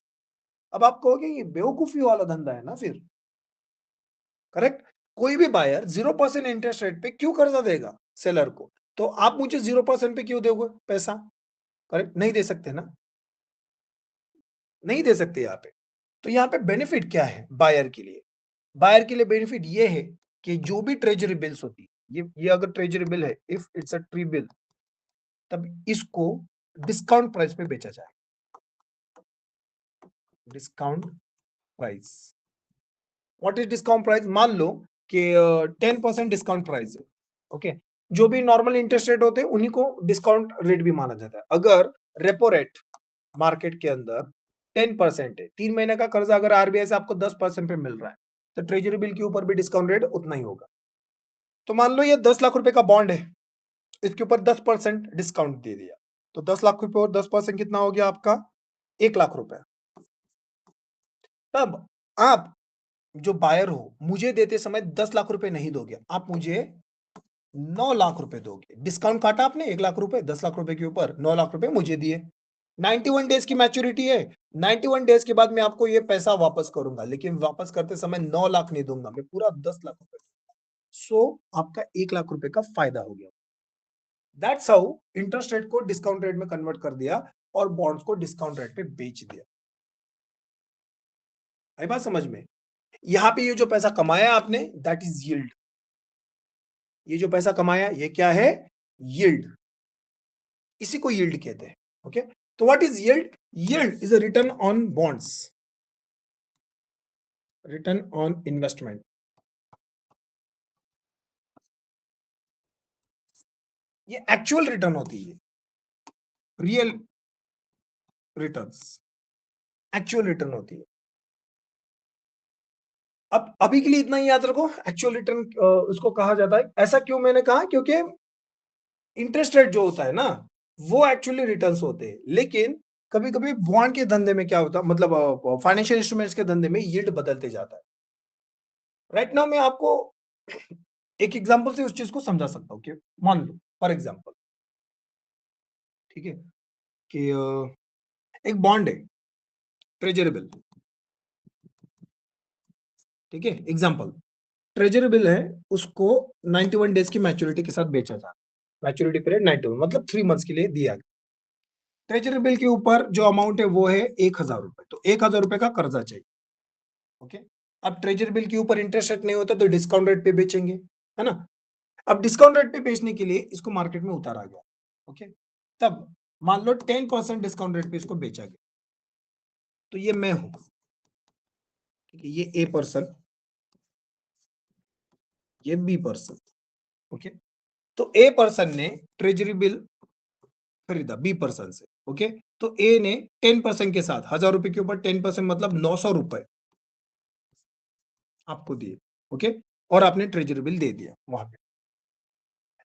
अब आप कहोगे ये बेवकूफी वाला धंधा है ना फिर। करेक्ट। कोई भी बायर 0% इंटरेस्ट रेट पे क्यों कर्जा देगा सेलर को? तो आप मुझे 0% पे क्यों दोगे पैसा? करेक्ट, नहीं दे सकते ना, नहीं दे सकते यहाँ पे। तो यहाँ पे बेनिफिट क्या है बायर के लिए? बायर के लिए बेनिफिट ये है कि जो भी ट्रेजरी बिल्स होती है, ये अगर ट्रेजरी बिल है, if it's a tree bill, तब इसको डिस्काउंट प्राइस पे बेचा जाए। Discount price, what is discount price? मान लो कि 10% डिस्काउंट प्राइस है। ओके, जो भी नॉर्मल इंटरेस्ट रेट होते हैं उन्हीं को डिस्काउंट रेट भी माना जाता है। अगर रेपो रेट मार्केट के अंदर 10% है, 3 महीने का कर्जा अगर आरबीआई से आपको 10% पे मिल रहा है, तो ट्रेजरी बिल के ऊपर भी डिस्काउंट रेट उतना ही होगा। तो मान लो ये 10 लाख रुपए का बॉन्ड है, इसके ऊपर 10% डिस्काउंट दे दिया, तो 10 लाख रुपए और 10% कितना हो गया आपका? 1 लाख रुपए। तब आप जो बायर हो, मुझे देते समय 10 लाख रुपए नहीं दोगे, आप मुझे 9 लाख रुपए दोगे। डिस्काउंट काटा आपने 1 लाख रुपए, 10 लाख रुपए के ऊपर 9 लाख रुपए मुझे दिए। 91 डेज की मैच्योरिटी है, 91 डेज के बाद मैं आपको ये पैसा वापस करूंगा, लेकिन वापस करते समय 9 लाख नहीं दूंगा, मैं पूरा 10 लाख रुपए। सो आपका 1 लाख रुपए का फायदा हो गया। दैट्स हाउ इंटरेस्ट रेट को डिस्काउंट रेट में कन्वर्ट कर दिया और बॉन्ड्स को डिस्काउंट रेट पे बेच दिया। आई बात समझ में? यहाँ पे ये जो पैसा कमाया आपने, दैट इज यील्ड। ये जो पैसा कमाया ये क्या है? यील्ड। इसी को यील्ड कहते हैं। ओके, तो what is yield? Yield is a return on bonds, return on investment. ये एक्चुअल रिटर्न होती है, रियल रिटर्न्स, एक्चुअल रिटर्न होती है। अब अभी के लिए इतना ही याद रखो, एक्चुअल रिटर्न उसको कहा जाता है। ऐसा क्यों मैंने कहा, क्योंकि इंटरेस्ट रेट जो होता है ना, वो एक्चुअली रिटर्न्स होते हैं, लेकिन कभी-कभी बॉन्ड के धंधे में क्या होता है, मतलब फाइनेंशियल इंस्ट्रूमेंट्स के धंधे में यील्ड बदलते जाता है। राइट नाउ मैं आपको एक एग्जांपल से उस चीज को समझा सकता हूँ कि मान लो फॉर एग्जांपल, ठीक है, कि एक बॉन्ड है, ट्रेजरी बिल, ठीक है, एग्जांपल ट्रेजरी बिल है, उसको 91 डेज की मैच्योरिटी के साथ बेचा जा रहा है। मैच्योरिटी पीरियड 91 मतलब 3 मंथ्स के लिए दिया गया। ट्रेजरी बिल के ऊपर जो अमाउंट है वो है 1,000 रुपए, तो 1,000 रुपए का कर्जा चाहिए। ओके, अब ट्रेजरी बिल के ऊपर इंटरेस्ट रेट नहीं होता तो डिस्काउंट रेट पे बेचेंगे, है ना। अब डिस्काउंट रेट पे बेचने के लिए इसको मार्केट में उतारा गया। ओके, तब मान लो 10% डिस्काउंट रेट पे इसको बेचा गया, तो ये मैं हूं, ठीक है, ये ए पर्सन, ये बी पर्सन। ओके, तो ए पर्सन ने ट्रेजरी बिल खरीदा बी पर्सन से। ओके, तो ए ने 10% के साथ 1,000 रुपए के ऊपर 10% मतलब 900 रुपए आपको दिए। ओके, और आपने ट्रेजरी बिल दे दिया वहां पे।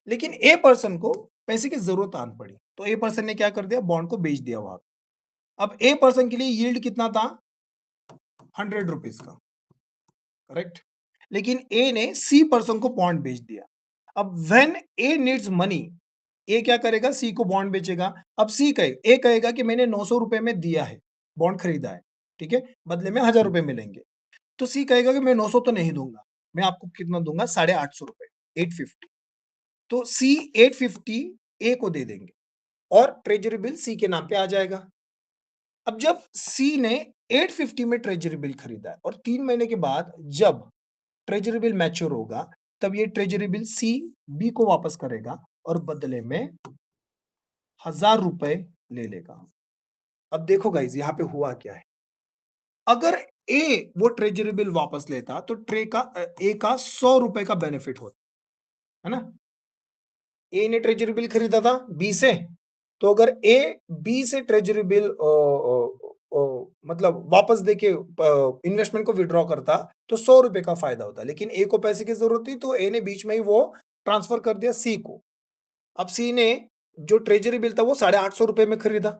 लेकिन ए पर्सन को पैसे की जरूरत आन पड़ी, तो ए पर्सन ने क्या कर दिया, बॉन्ड को बेच दिया वहां पे। अब ए पर्सन के लिए यील्ड कितना था, 100 रुपीज का, करेक्ट। लेकिन ए ने सी पर्सन को बॉन्ड बेच दिया। अब व्हेन ए नीड्स मनी, ए क्या करेगा, सी को बॉन्ड बेचेगा। अब सी कहे ए कहेगा कि मैंने 900 रुपए में दिया है, बॉन्ड खरीदा है, ठीक है, बदले में 1,000 रुपए मिलेंगे। तो सी कहेगा कि मैं 900 तो नहीं दूंगा, मैं आपको कितना दूंगा, 850 रुपए, 850। तो सी 850 ए को दे देंगे और ट्रेजरी बिल सी के नाम पे आ जाएगा। अब जब सी ने 850 में ट्रेजरी बिल खरीदा है और 3 महीने के बाद जब ट्रेजरी बिल मैच्योर होगा, तब ये ट्रेजरी बिल सी बी को वापस करेगा और बदले में 1,000 रुपए ले लेगा। अब देखो गाइज यहाँ पे हुआ क्या है, अगर ए वो ट्रेजरी बिल वापस लेता तो ए का 100 रुपए का बेनिफिट होता, है ना। ए ने ट्रेजरी बिल खरीदा था बी से, तो अगर ए बी से ट्रेजरी बिल मतलब वापस देके इन्वेस्टमेंट को विड्रॉ करता तो 100 रुपए का फायदा होता, लेकिन ए को पैसे की जरूरत थी तो ए ने बीच में ही वो ट्रांसफर कर दिया सी को। अब सी ने जो ट्रेजरी बिल था वो 850 रुपए में खरीदा,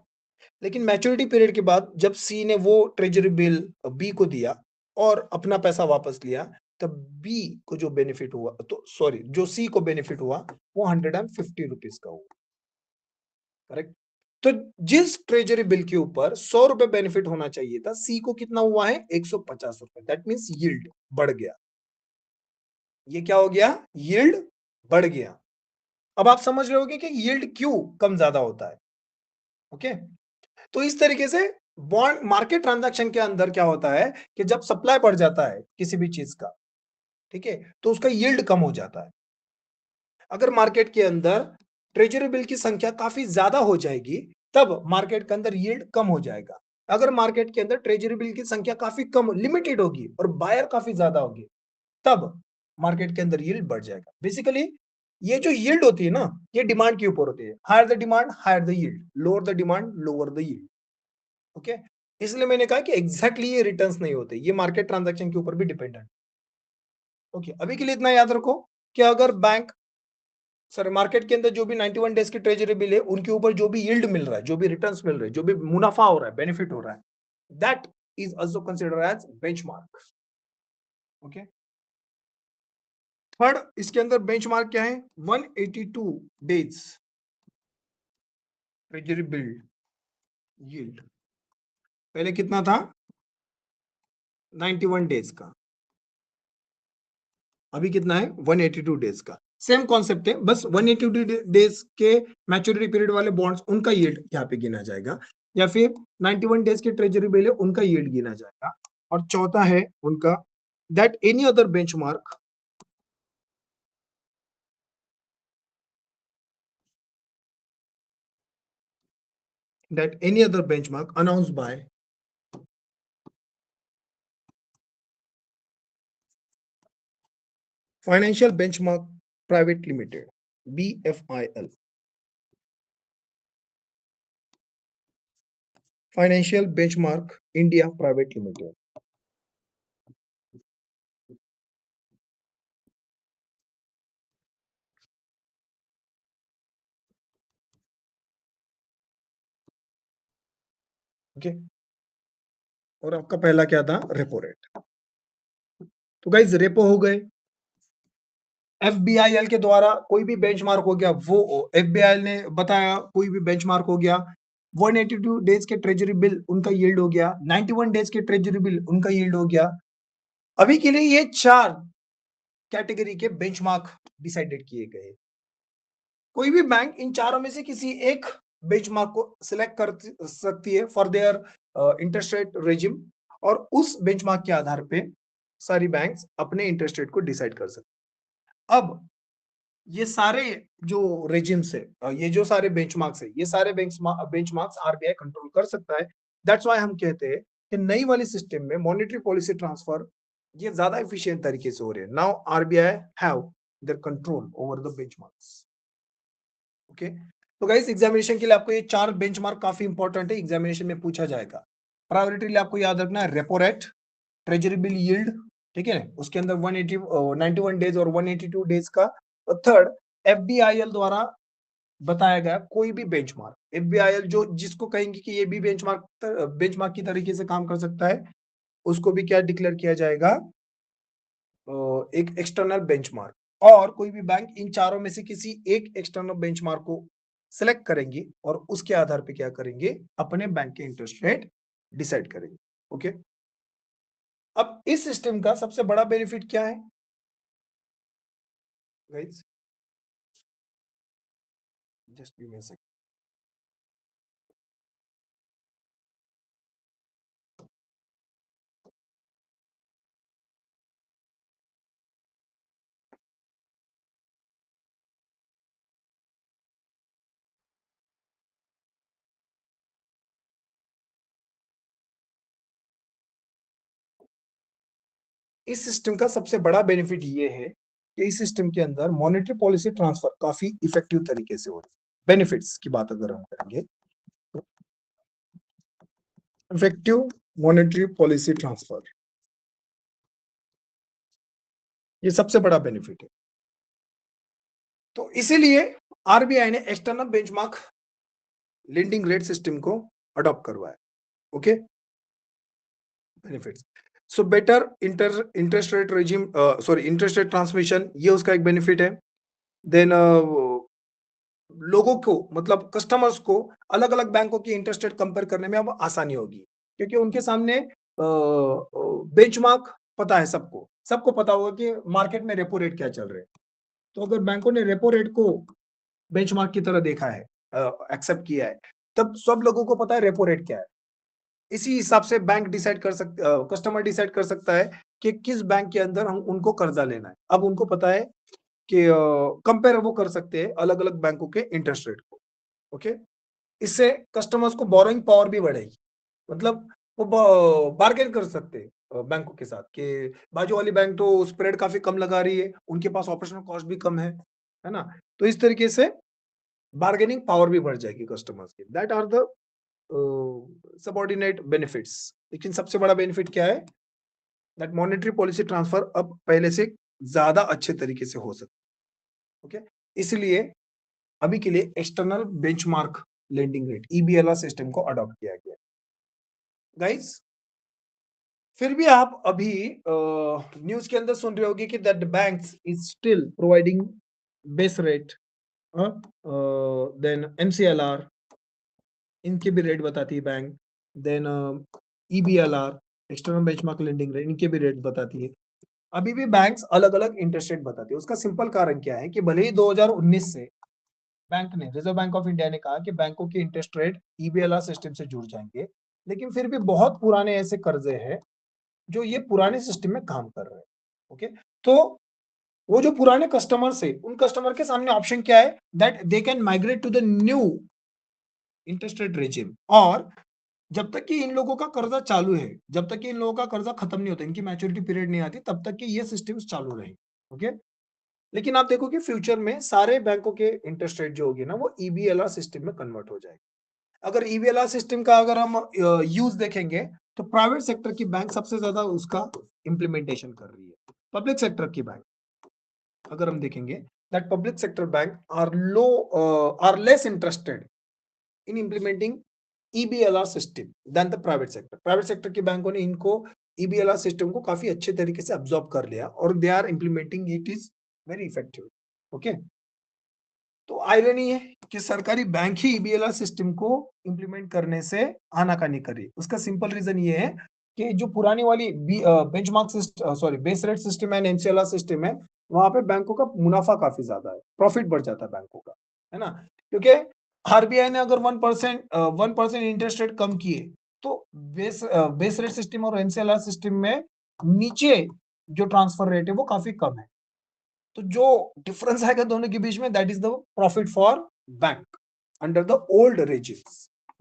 लेकिन मैच्योरिटी पीरियड के बाद जब सी ने वो ट्रेजरी बिल बी को दिया और अपना पैसा वापस लिया, तब बी को जो बेनिफिट हुआ, तो सॉरी, जो सी को बेनिफिट हुआ वो 150 रुपीज का हुआ, करेक्ट। तो जिस ट्रेजरी बिल के ऊपर 100 रुपए बेनिफिट होना चाहिए था, सी को कितना हुआ है, 150 रुपए। दैट मीन्स यील्ड बढ़ गया। ये क्या हो गया, यील्ड बढ़ गया। अब आप समझ रहे होगे कि यील्ड क्यों कम ज्यादा होता है। ओके, तो इस तरीके से बॉन्ड मार्केट ट्रांजैक्शन के अंदर क्या होता है कि जब सप्लाई बढ़ जाता है किसी भी चीज का, ठीक है, तो उसका यील्ड कम हो जाता है। अगर मार्केट के अंदर ट्रेजरी बिल की संख्या काफी ज्यादा हो जाएगी, तब मार्केट के अंदर यील्ड कम हो जाएगा। अगर मार्केट के अंदर ट्रेजरी बिल की संख्या काफी कम लिमिटेड होगी और बायर काफी ज्यादा होगी, तब मार्केट के अंदर यील्ड बढ़ जाएगा। बेसिकली ये जो यील्ड होती है ना, ये डिमांड के ऊपर होती है। Higher the demand higher the yield, lower the demand lower the yield. Okay, इसलिए मैंने कहा कि एग्जैक्टली ये रिटर्न्स नहीं होते, ये मार्केट ट्रांजैक्शन के ऊपर भी डिपेंडेंट। ओके, अभी के लिए इतना याद रखो कि अगर बैंक, सर, मार्केट के अंदर जो भी 91 डेज की ट्रेजरी बिल है उनके ऊपर जो भी यील्ड मिल रहा है, जो भी रिटर्न्स मिल रहे हैं, जो भी मुनाफा हो रहा है, बेनिफिट हो रहा है, that is also considered as benchmark. Okay, third इसके अंदर बेंचमार्क क्या है, 182 डेज ट्रेजरी बिल यील्ड। पहले कितना था, 91 डेज का, अभी कितना है, 182 डेज का। सेम कॉन्सेप्ट है, बस 182 डेज के मैच्योरिटी पीरियड वाले बॉन्ड्स, उनका यील्ड यहाँ पे गिना जाएगा, या फिर 91 डेज के ट्रेजरी बिल है उनका यील्ड गिना जाएगा। और चौथा है उनका, that any other benchmark that any other benchmark announced by Financial Benchmark Private Limited, BFIL, financial benchmark India private limited. Okay, और आपका पहला क्या था? Repo rate. तो गाइस रेपो हो गए, एफबीआईएल के द्वारा कोई भी बेंचमार्क हो गया, वो एफबीआईएल ने बताया कोई भी बेंचमार्क हो गया, 182 डेज के ट्रेजरी बिल उनका यील्ड हो गया, 91 डेज के ट्रेजरी बिल उनका यील्ड हो गया। अभी के लिए ये 4 कैटेगरी के बेंचमार्क डिसाइडेड किए गए। कोई भी बैंक इन चारों में से किसी एक बेंचमार्क को सिलेक्ट कर सकती है for their interest rate regime, और उस बेंचमार्क के आधार पे सारी बैंक्स अपने इंटरेस्ट रेट को डिसाइड कर सकती है। अब ये सारे जो रेजिम्स है, ये जो सारे बेंचमार्क्स है, ये सारे बेंचमार्क्स आरबीआई कंट्रोल कर सकता है। दैट्स व्हाई हम कहते हैं कि नई वाली सिस्टम में मॉनेटरी पॉलिसी ट्रांसफर ये ज्यादा एफिशिएंट तरीके से हो रहे हैं। Now RBI have their control over the benchmarks. Okay, तो गाइस एग्जामिनेशन के लिए आपको ये 4 बेंचमार्क काफी इंपॉर्टेंट है, एग्जामिनेशन में पूछा जाएगा। प्रायोरिटी आपको याद रखना है repo rate, treasury bill yield, ठीक है, उसके अंदर 91 डेज और 182 डेज का। थर्ड, एफबीआईएल द्वारा बताया गया कोई भी बेंचमार्क, एफबीआईएल जो जिसको कहेंगे कि ये भी बेंचमार्क की तरीके से काम कर सकता है, उसको भी क्या डिक्लेयर किया जाएगा? एक एक्सटर्नल बेंचमार्क। और कोई भी बैंक इन चारों में से किसी एक एक्सटर्नल बेंचमार्क को सिलेक्ट करेंगे और उसके आधार पे क्या करेंगे? अपने बैंक के इंटरेस्ट रेट डिसाइड करेंगे। ओके, अब इस सिस्टम का सबसे बड़ा बेनिफिट क्या है guys? Just give me a second. इस सिस्टम का सबसे बड़ा बेनिफिट ये है कि इस सिस्टम के अंदर मॉनेटरी पॉलिसी ट्रांसफर काफी इफेक्टिव तरीके से हो रही है। बेनिफिट्स की बात अगर हम करेंगे, इफेक्टिव मॉनेटरी पॉलिसी ट्रांसफर, ये सबसे बड़ा बेनिफिट है। तो इसीलिए आरबीआई ने external benchmark lending rate system को अडॉप्ट करवाया। Okay, benefits, so better interest rate regime, sorry interest rate transmission, ये उसका एक बेनिफिट है। देन लोगों को मतलब कस्टमर्स को अलग अलग बैंकों की इंटरेस्ट रेट कंपेयर करने में अब आसानी होगी, क्योंकि उनके सामने बेंचमार्क पता है, सबको सबको पता होगा कि मार्केट में रेपो रेट क्या चल रहे हैं। तो अगर बैंकों ने रेपो रेट को बेंचमार्क की तरह देखा है, एक्सेप्ट किया है, तब सब लोगों को पता है रेपो रेट क्या है। इसी हिसाब से बैंक डिसाइड कर सकते, कस्टमर डिसाइड कर सकता है कि किस बैंक के अंदर हम उनको कर्जा लेना है। अब उनको पता है कि कंपेयर वो कर सकते हैं अलग अलग बैंकों के इंटरेस्ट रेट को। ओके, इससे कस्टमर्स को बोरोइंग पावर भी बढ़ेगी, मतलब वो बार्गेन कर सकते हैं बैंकों के साथ कि बाजू वाली बैंक तो स्प्रेड काफी कम लगा रही है, उनके पास ऑपरेशनल कॉस्ट भी कम है ना। तो इस तरीके से बार्गेनिंग पावर भी बढ़ जाएगी कस्टमर्स की। That are the subordinate benefits. लेकिन सबसे बड़ा बेनिफिट क्या है? दैट मॉनेटरी पॉलिसी ट्रांसफर अब पहले से ज्यादा अच्छे तरीके से हो सकता है। ओके, इसलिए अभी के लिए external benchmark lending rate EBLR system को अडॉप्ट किया गया। गाइस, फिर भी आप अभी न्यूज के अंदर सुन रहे होगे कि that banks is still providing base rate, then MCLR, इनके भी रेट बताती है bank, then EBLR external benchmark lending rate, इनके भी रेट बताती है। अभी भी बैंक्स अलग अलग इंटरेस्ट रेट बताती है। उसका सिंपल कारण क्या है कि भले ही 2019 से बैंक ने, रिजर्व बैंक ऑफ इंडिया ने कहा कि बैंकों के इंटरेस्ट रेट ईबीएलआर सिस्टम से जुड़ जाएंगे, लेकिन फिर भी बहुत पुराने ऐसे कर्जे हैं जो ये पुराने सिस्टम में काम कर रहे हैं। ओके, तो वो जो पुराने कस्टमर्स है, उन कस्टमर के सामने ऑप्शन क्या है? That they can migrate to the new interest rate regime. और जब तक कि इन लोगों का कर्जा चालू है, जब तक कि इन लोगों का कर्जा खत्म नहीं होता, इनकी मैच्योरिटी पीरियड नहीं आती, तब तक कि ये सिस्टम चालू रहे। ओके, लेकिन आप देखो कि फ्यूचर में सारे बैंकों के इंटरेस्ट रेट जो होगी ना, वो ईबीएलआर सिस्टम में कन्वर्ट हो जाएगी। अगर ईबीएलआर सिस्टम का अगर हम यूज देखेंगे तो प्राइवेट सेक्टर की बैंक सबसे ज्यादा उसका इम्प्लीमेंटेशन कर रही है। पब्लिक सेक्टर की बैंक अगर हम देखेंगे that public sector bank are less interested in implementing EBLR system than the private sector. Private sector की बैंकों ने इनको ईबीएलआर सिस्टम को काफी अच्छे तरीके से अब्सॉर्ब कर लिया और they are implementing it is very effective. Okay, तो आयरनी है कि सरकारी बैंक ही ईबीएलआर सिस्टम को इम्प्लीमेंट करने से आनाकानी कर रही है। उसका सिंपल रीजन ये है कि जो पुरानी वाली benchmark system sorry base rate system है, एनसीएलआर सिस्टम है, वहां पे बैंकों का मुनाफा काफी ज्यादा है, प्रॉफिट बढ़ जाता है बैंकों का, है ना। क्योंकि आरबीआई ने अगर 1% इंटरेस्ट रेट कम किए तो बेस रेट सिस्टम और एनसीएलआर सिस्टम में नीचे जो ट्रांसफर रेट है वो काफी कम है। तो जो डिफरेंस आएगा दोनों के बीच में that is the profit for bank under the old regime.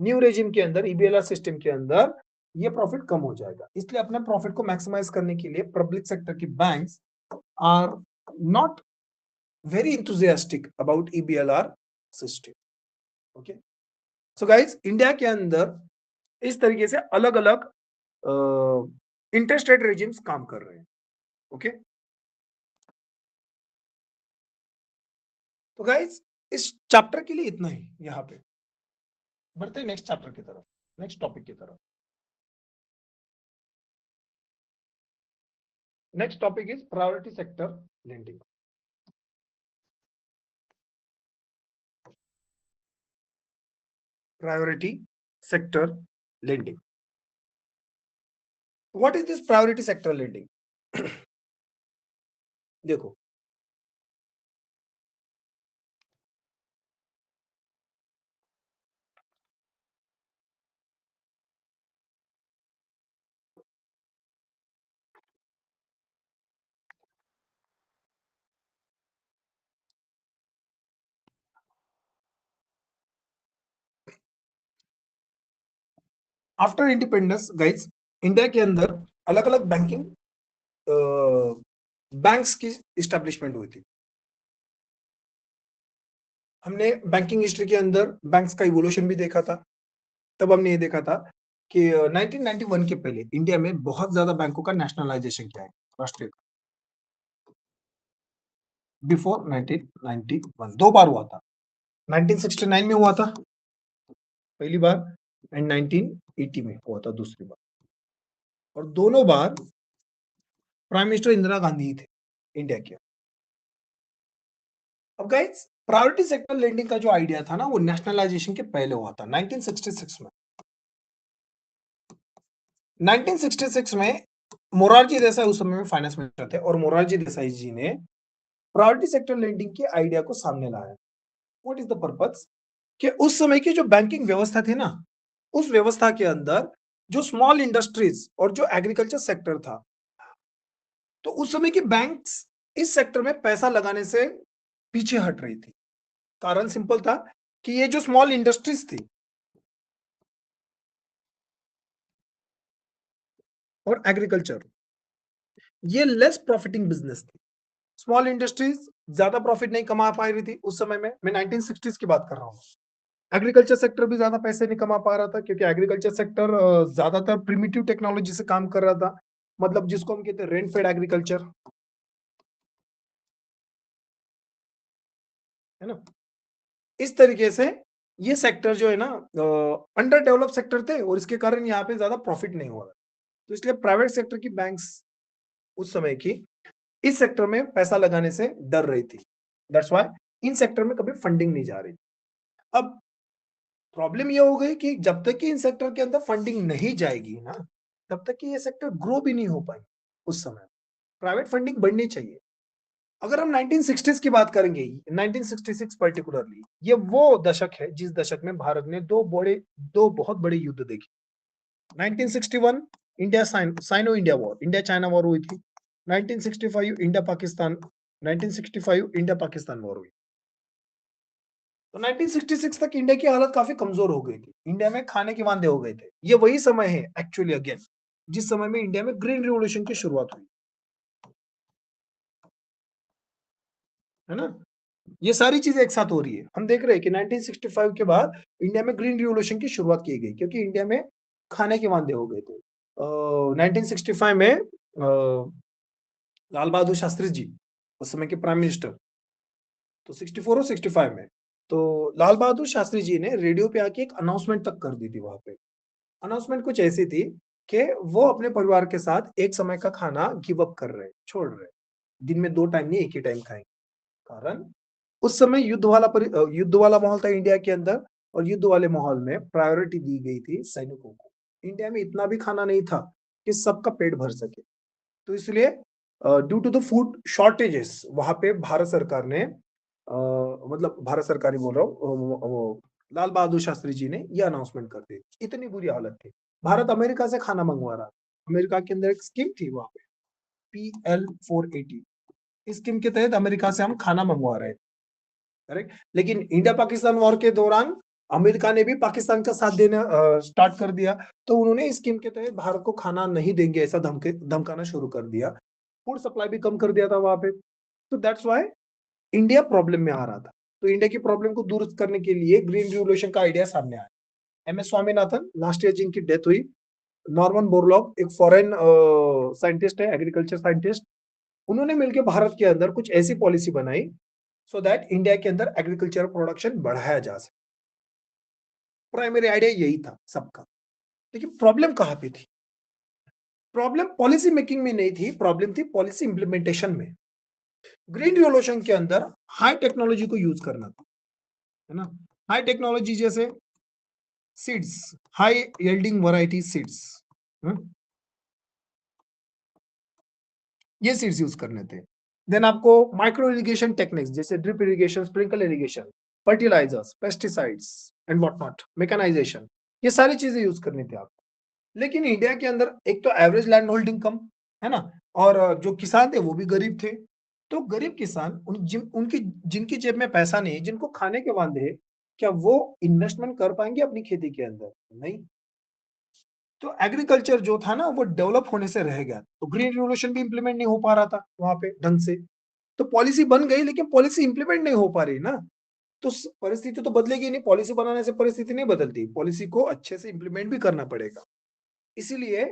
New regime के अंदर ईबीएलआर सिस्टम के अंदर ये प्रॉफिट कम हो जाएगा। इसलिए अपने प्रॉफिट को मैक्सिमाइज करने के लिए पब्लिक सेक्टर की banks are not very enthusiastic about EBLR system. Okay, so guys India के अंदर इस तरीके से अलग अलग इंटरेस्ट रेट रेजिम्स काम कर रहे हैं। ओके, तो गाइस इस चैप्टर के लिए इतना ही। यहाँ पे बढ़ते हैं नेक्स्ट चैप्टर की तरफ, नेक्स्ट टॉपिक की तरफ। Next topic is priority sector lending. Priority sector lending, what is this priority sector lending? देखो, आफ्टर इंडिपेंडेंस गाइस इंडिया के अंदर अलग अलग बैंकिंग बैंक्स की इस्टेब्लिशमेंट हुई थी। हमने बैंकिंग हिस्ट्री के अंदर बैंक्स का इवोल्यूशन भी देखा था। तब हमने ये देखा था कि 1991 के पहले इंडिया में बहुत ज्यादा बैंकों का नेशनलाइजेशन किया है, राष्ट्रीय बिफोर 1991 दो बार हुआ था। 1969 में हुआ था पहली बार एंड 1980 में हुआ था दूसरी बार, और दोनों बार प्राइम मिनिस्टर इंदिरा गांधी ही थे इंडिया के। अब गाइस प्रायोरिटी सेक्टर लेंडिंग का जो आइडिया था ना वो नेशनलाइजेशन के पहले हुआ था 1966 में। 1966 में मोरारजी देसाई उस समय में फाइनेंस मिनिस्टर थे और मोरारजी देसाई जी ने प्रायोरिटी सेक्टर लेंडिंग के आइडिया को सामने लाया। व्हाट इज द पर्पस कि उस समय की जो बैंकिंग व्यवस्था थी ना, उस व्यवस्था के अंदर जो स्मॉल इंडस्ट्रीज और जो एग्रीकल्चर सेक्टर था, तो उस समय की बैंक्स इस सेक्टर में पैसा लगाने से पीछे हट रही थी। कारण सिंपल था कि ये जो स्मॉल इंडस्ट्रीज थी और एग्रीकल्चर, ये लेस प्रॉफिटिंग बिजनेस थी। स्मॉल इंडस्ट्रीज ज्यादा प्रॉफिट नहीं कमा पा रही थी उस समय में, मैं 1960s की बात कर रहा हूँ। एग्रीकल्चर सेक्टर भी ज्यादा पैसे नहीं कमा पा रहा था क्योंकि एग्रीकल्चर सेक्टर ज्यादातर प्रिमिटिव टेक्नोलॉजी से काम कर रहा था, मतलब जिसको हम कहते हैं रेन फेड एग्रीकल्चर, है ना। इस तरीके से ये सेक्टर जो है ना अंडर डेवलप सेक्टर थे और इसके कारण यहाँ पे ज्यादा प्रॉफिट नहीं हो रहा। तो इसलिए प्राइवेट सेक्टर की बैंक्स उस समय की इस सेक्टर में पैसा लगाने से डर रही थी। दैट्स व्हाई इन सेक्टर में कभी फंडिंग नहीं जा रही। अब प्रॉब्लम ये हो गई कि जब तक कि इन सेक्टर के अंदर फंडिंग नहीं जाएगी ना, तब तक कि ये सेक्टर ग्रो भी नहीं हो पाएगी। उस समय प्राइवेट फंडिंग बढ़नी चाहिए। अगर हम 1960s की बात करेंगे, 1966 पर्टिकुलरली, ये वो दशक है जिस दशक में भारत ने दो बहुत बड़े युद्ध देखे। 1961 India Sino India war, India China war हुई थी। 1965 India Pakistan 1965 India Pakistan war हुई। तो 1966 तक इंडिया की हालत काफी कमजोर हो गई थी, इंडिया में खाने के वांदे हो गए थे। ये वही समय है एक्चुअली अगेन जिस समय में इंडिया में ग्रीन रिवॉल्यूशन की शुरुआत हुई, है ना। ये सारी चीजें एक साथ हो रही है। हम देख रहे हैं कि 1965 के बाद इंडिया में ग्रीन रिवॉल्यूशन की शुरुआत की गई क्योंकि इंडिया में खाने के वांदे हो गए थे। 1965 में लाल बहादुर शास्त्री जी उस समय के प्राइम मिनिस्टर, तो 64 और 65 में, तो लाल बहादुर शास्त्री जी ने रेडियो पे आके एक अनाउंसमेंट तक कर दी थी वहां पे। अनाउंसमेंट कुछ ऐसी थी कि वो अपने परिवार के साथ एक समय का खाना गिव अप कर रहे हैं, छोड़ रहे हैं। दिन में 2 टाइम नहीं, एक ही टाइम खाएंगे। कारण उस समय युद्ध वाला माहौल था इंडिया के अंदर, और युद्ध वाले माहौल में प्रायोरिटी दी गई थी सैनिकों को। इंडिया में इतना भी खाना नहीं था कि सबका पेट भर सके। तो इसलिए due to the food shortages वहां पे भारत सरकार ने मतलब भारत सरकार ही बोल रहा हूँ, वो लाल बहादुर शास्त्री जी ने ये अनाउंसमेंट कर दी। इतनी बुरी हालत थी। भारत अमेरिका से खाना मंगवा रहा था। अमेरिका के अंदर एक स्कीम थी वहां पे, PL 480। इस स्कीम के तहत अमेरिका से हम खाना मंगवा रहे थे, करेक्ट। लेकिन इंडिया पाकिस्तान वॉर के दौरान अमेरिका ने भी पाकिस्तान का साथ देना स्टार्ट कर दिया। तो उन्होंने इस स्कीम के तहत भारत को खाना नहीं देंगे ऐसा धमकाना शुरू कर दिया। फूड सप्लाई भी कम कर दिया था वहां पे। तो दैट्स व्हाई इंडिया प्रॉब्लम में आ रहा था। तो इंडिया की प्रॉब्लम को दूर करने के लिए ग्रीन रिवोल्यूशन का आइडिया सामने आया। MS स्वामीनाथन, लास्ट ईयर जिनकी डेथ हुई, नॉर्मन बोरलॉग एक फॉरेन साइंटिस्ट है, एग्रीकल्चर साइंटिस्ट, उन्होंने मिलकर भारत के अंदर कुछ ऐसी पॉलिसी बनाई सो दैट इंडिया के अंदर एग्रीकल्चर प्रोडक्शन बढ़ाया जा सके। प्राइमरी आइडिया यही था सबका। लेकिन प्रॉब्लम कहां पे थी? प्रॉब्लम पॉलिसी मेकिंग में नहीं थी, प्रॉब्लम थी पॉलिसी इंप्लीमेंटेशन में। ग्रीन रिवोल्यूशन के अंदर हाई टेक्नोलॉजी को यूज करना था, है ना। हाई टेक्नोलॉजी जैसे seeds, high yielding variety seeds, ये सीड्स यूज करने थे। देन आपको माइक्रो इरिगेशन टेक्निक्स जैसे drip irrigation, sprinkle irrigation, fertilisers, pesticides and what not, mechanisation, ये सारी चीजें यूज करनी थी आपको। लेकिन इंडिया के अंदर एक तो एवरेज लैंड होल्डिंग कम, है ना, और जो किसान थे वो भी गरीब थे। तो गरीब किसान उनकी जिनकी जेब में पैसा नहीं, जिनको खाने के वांदे हैं, क्या वो इन्वेस्टमेंट कर पाएंगे अपनी खेती के अंदर? नहीं। तो एग्रीकल्चर जो था ना वो डेवलप होने से रह गया। तो ग्रीन रिवोल्यूशन भी इंप्लीमेंट नहीं हो पा रहा था वहां पे ढंग से। तो पॉलिसी बन गई लेकिन पॉलिसी इंप्लीमेंट नहीं हो पा रही ना। तो परिस्थिति तो बदलेगी नहीं, पॉलिसी बनाने से परिस्थिति नहीं बदलती, पॉलिसी को अच्छे से इंप्लीमेंट भी करना पड़ेगा। इसीलिए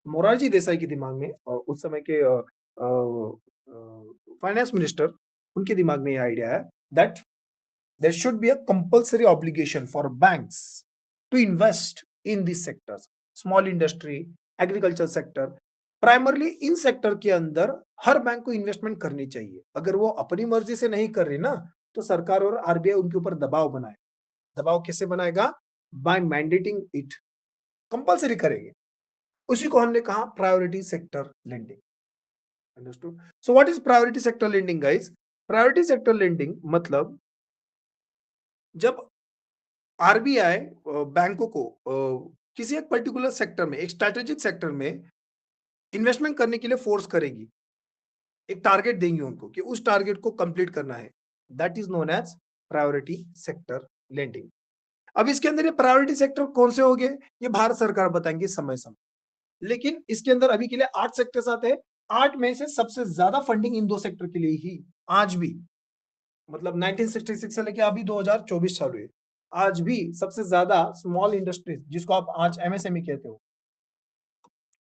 मोरारजी देसाई के दिमाग में और उस समय के फाइनेंस मिनिस्टर, उनके दिमाग में ये आइडिया है that there should be a compulsory obligation for banks to invest in these sectors, small industry, agriculture sector, primarily in sector के अंदर हर बैंक को इन्वेस्टमेंट करनी चाहिए। अगर वो अपनी मर्जी से नहीं कर रही ना, तो सरकार और RBI उनके ऊपर दबाव बनाए। दबाव कैसे बनाएगा? बाय मैंडेटिंग इट, कंपल्सरी करेंगे। उसी को हमने कहा priority sector lending. Understood? So what is priority sector lending guys? Priority sector lending मतलब जब RBI बैंकों को किसी एक पर्टिकुलर सेक्टर में, एक स्ट्रेटेजिक सेक्टर में इन्वेस्टमेंट करने के लिए फोर्स करेगी, एक टारगेट देंगी उनको कि उस टारगेट को कंप्लीट करना है, that is known as priority sector lending. अब इसके अंदर ये प्रायोरिटी सेक्टर कौन से हो गए, ये भारत सरकार बताएंगे समय समय। लेकिन इसके अंदर अभी के लिए 8 सेक्टर्स आते हैं। 8 में से सबसे ज्यादा फंडिंग इन 2 सेक्टर के लिए ही आज भी, मतलब 1966 से लेके अभी 2024 चालू है, आज भी सबसे ज्यादा स्मॉल इंडस्ट्रीज, जिसको आप आज MSME कहते हो,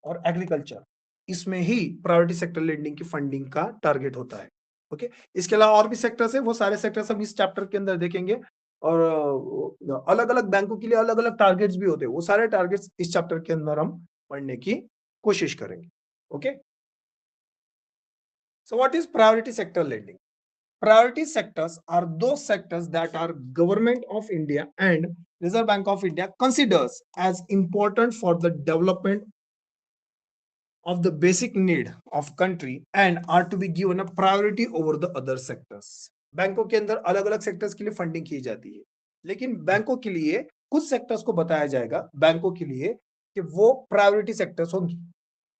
और एग्रीकल्चर, इसमें ही प्रायोरिटी सेक्टर लेंडिंग की फंडिंग का टारगेट होता है। ओके। इसके अलावा और भी सेक्टर्स है, वो सारे सेक्टर्स हम इस चैप्टर के अंदर देखेंगे। और अलग अलग बैंकों के लिए अलग अलग टारगेट्स भी होते हैं, वो सारे टारगेट्स इस चैप्टर के अंदर हम पढ़ने की कोशिश करेंगे। Okay. So what is priority sector lending? Priority sectors are those sectors that are Government of India and Reserve Bank of India considers as important for the development of the basic need of country and are to be given a priority over the other sectors. बैंकों के अंदर अलग अलग सेक्टर्स के लिए फंडिंग की जाती है, लेकिन बैंकों के लिए कुछ सेक्टर्स को बताया जाएगा बैंकों के लिए कि वो प्रायोरिटी सेक्टर्स होंगी।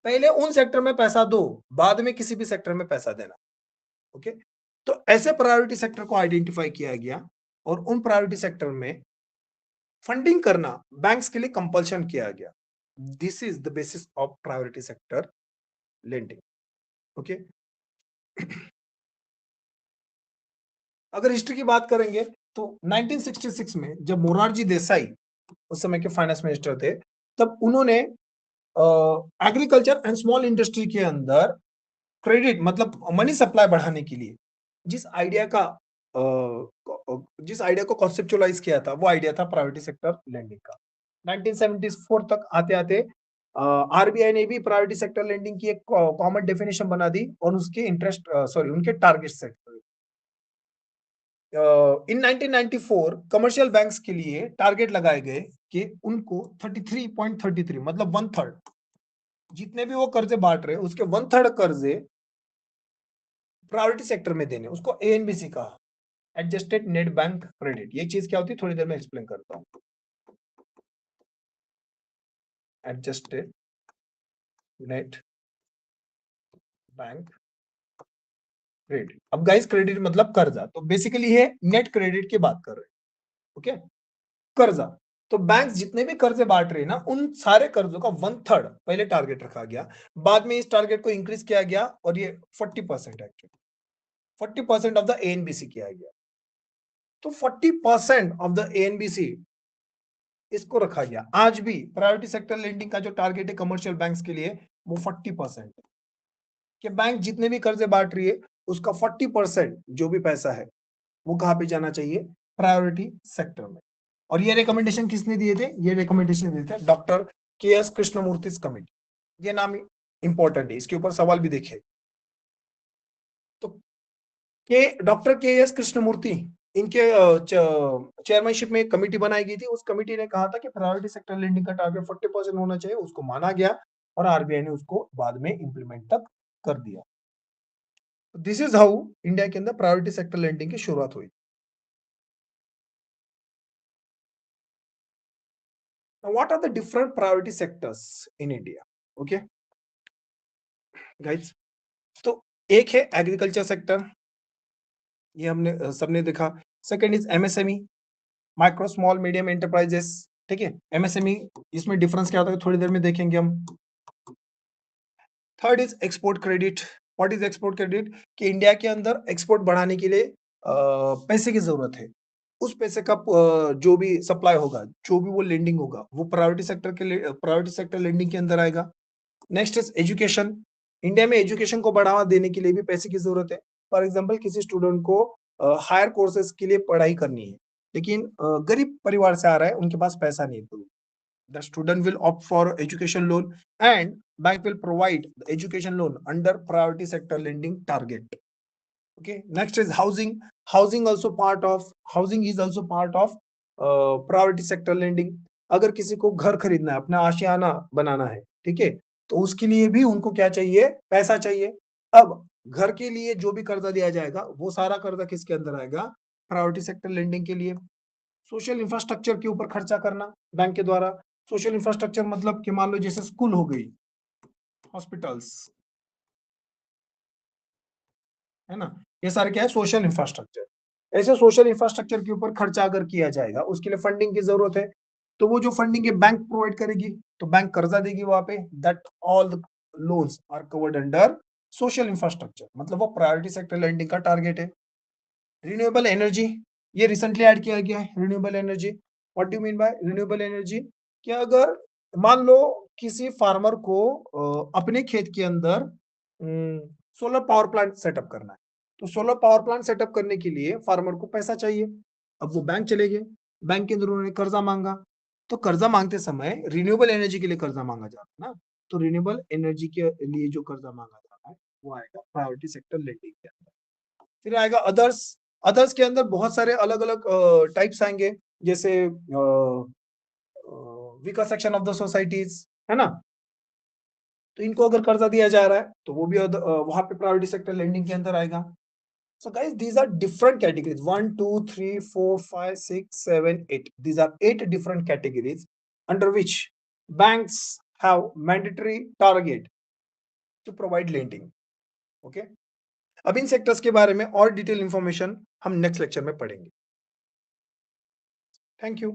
पहले उन सेक्टर में पैसा दो, बाद में किसी भी सेक्टर में पैसा देना। ओके। तो ऐसे प्रायोरिटी सेक्टर को आइडेंटिफाई किया गया और उन प्रायोरिटी सेक्टर में फंडिंग करना बैंक्स के लिए कंपल्शन किया गया। This is the basis of priority sector lending. Okay. अगर हिस्ट्री की बात करेंगे तो 1966 में जब मोरारजी देसाई उस समय के फाइनेंस मिनिस्टर थे, तब उन्होंने एग्रीकल्चर एंड स्मॉल इंडस्ट्री के अंदर क्रेडिट मतलब मनी सप्लाई बढ़ाने के लिए जिस आइडिया का जिस आइडिया को कॉन्सेप्चुअलाइज किया था, वो आइडिया था प्रायोरिटी सेक्टर लेंडिंग का। 1974 तक आते-आते आरबीआई ने भी प्रायोरिटी सेक्टर लेंडिंग की एक कॉमन डेफिनेशन बना दी और उसके उनके टारगेट सेट कर इन 1994 कमर्शियल बैंक्स के लिए टारगेट लगाए गए कि उनको 33.33 मतलब वन थर्ड जितने भी वो कर्जे बांट रहे उसके वन थर्ड कर्जे प्रायोरिटी सेक्टर में देने, उसको एएनबीसी कहा, एडजस्टेड नेट बैंक क्रेडिट। ये चीज क्या होती है थोड़ी देर में एक्सप्लेन करता हूं। Adjusted net bank credit. अब गाइस क्रेडिट मतलब कर्जा, तो बेसिकली ये नेट क्रेडिट की बात कर रहे हैं। ओके, कर्जा। तो बैंक जितने भी कर्जे बांट रहे हैं ना, उन सारे कर्जों का वन थर्ड पहले टारगेट रखा गया, बाद में इस टारगेट को इंक्रीज किया गया और ये 40% एक्चुअली 40% ऑफ द एएनबीसी किया गया। तो 40% ऑफ द एएनबीसी इसको रखा गया। आज भी प्रायोरिटी सेक्टर लेंडिंग का जो टारगेट है कमर्शियल बैंक्स के लिए वो 40% कि बैंक जितने भी कर्जे बांट रही है उसका 40% जो भी पैसा है वो कहाँ पे जाना चाहिए, प्रायोरिटी सेक्टर में। और ये रिकमेंडेशन किसने दिए थे, ये रिकमेंडेशन दिए थे डॉक्टर के एस कृष्णमूर्ति कमेटी। ये नाम इंपॉर्टेंट है, इसके ऊपर सवाल भी देखे। तो के डॉक्टर के एस कृष्णमूर्ति इनके चेयरमैनशिप में एक कमेटी बनाई गई थी। उस कमेटी ने कहा था कि प्रायोरिटी सेक्टर लेंडिंग का टारगेट 40% होना चाहिए, उसको माना गया और आरबीआई ने उसको बाद में इंप्लीमेंट तक कर दिया। दिस इज हाउ इंडिया के अंदर प्रायोरिटी सेक्टर लेंडिंग की शुरुआत हुई। Now, what are the different priority sectors in India? Okay, guys. तो एक है एग्रीकल्चर सेक्टर, ये हमने सबने देखा। Second is MSME, micro small medium enterprises. ठीक है, एमएसएमई इसमें डिफरेंस क्या होता है थोड़ी देर में देखेंगे हम। Third is export credit. What is export credit, कि इंडिया के अंदर एक्सपोर्ट बढ़ाने के लिए पैसे की जरूरत है। उस पैसे का जो भी सप्लाई होगा, जो भी वो लेंडिंग होगा, वो प्रायोरिटी सेक्टर लेंडिंग के अंदर आएगा। Next is education. इंडिया में एजुकेशन को बढ़ावा देने के लिए भी पैसे की जरूरत है। फॉर एग्जाम्पल किसी स्टूडेंट को हायर कोर्सेज के लिए पढ़ाई करनी है, लेकिन गरीब परिवार से आ रहा है, उनके पास पैसा नहीं है, तो the student will opt for education loan and bank will provide the education loan under priority sector lending target. Okay, next is housing. Housing is also part of priority sector lending. अगर किसी को घर खरीदना है, अपना आशियाना बनाना है, ठीक है, तो उसके लिए भी उनको क्या चाहिए, पैसा चाहिए। अब घर के लिए जो भी कर्जा दिया जाएगा वो सारा कर्जा किसके अंदर आएगा, प्रायोरिटी सेक्टर लेंडिंग के लिए। सोशल इंफ्रास्ट्रक्चर के ऊपर खर्चा करना बैंक के द्वारा। सोशल इंफ्रास्ट्रक्चर मतलब कि मान लो जैसे स्कूल हो गई, हॉस्पिटल्स, है ना, ये सारे क्या है, सोशल इंफ्रास्ट्रक्चर। ऐसे सोशल इंफ्रास्ट्रक्चर के ऊपर खर्चा अगर किया जाएगा, उसके लिए फंडिंग की जरूरत है, तो वो जो फंडिंग है बैंक प्रोवाइड करेगी, तो बैंक कर्जा देगी वहां पे। That all the loans are covered under social infrastructure, मतलब वो प्रायोरिटी सेक्टर लेंडिंग का टारगेट है। रिन्यूएबल एनर्जी, ये रिसेंटली ऐड किया गया है, renewable energy. What do mean by renewable energy, कि अगर मान लो किसी फार्मर को अपने खेत के अंदर सोलर पावर प्लांट सेटअप करना है, तो सोलर पावर प्लांट सेटअप करने के लिए फार्मर को पैसा चाहिए। अब वो बैंक चले गए, बैंक के अंदर उन्होंने कर्जा मांगा, तो कर्जा मांगते समय रिन्यूएबल एनर्जी के लिए कर्जा मांगा जाता है ना, तो रिन्यूएबल एनर्जी के लिए जो कर्जा मांगा जाता है वो आएगा प्रायोरिटी सेक्टर लेंडिंग के अंदर। फिर आएगा अदर्स। अदर्स के अंदर बहुत सारे अलग अलग टाइप्स आएंगे, जैसे weaker section of the societies, है ना, तो इनको अगर कर्जा दिया जा रहा है तो वो भी वहां पे प्रायोरिटी सेक्टर लेंडिंग के अंदर आएगा। So guys, these are different categories. 1, 2, 3, 4, 5, 6, 7, 8. These are 8 different categories under which banks have mandatory target to provide lending. Okay? अब इन सेक्टर्स के बारे में और डिटेल इंफॉर्मेशन हम नेक्स्ट लेक्चर में पढ़ेंगे। Thank you.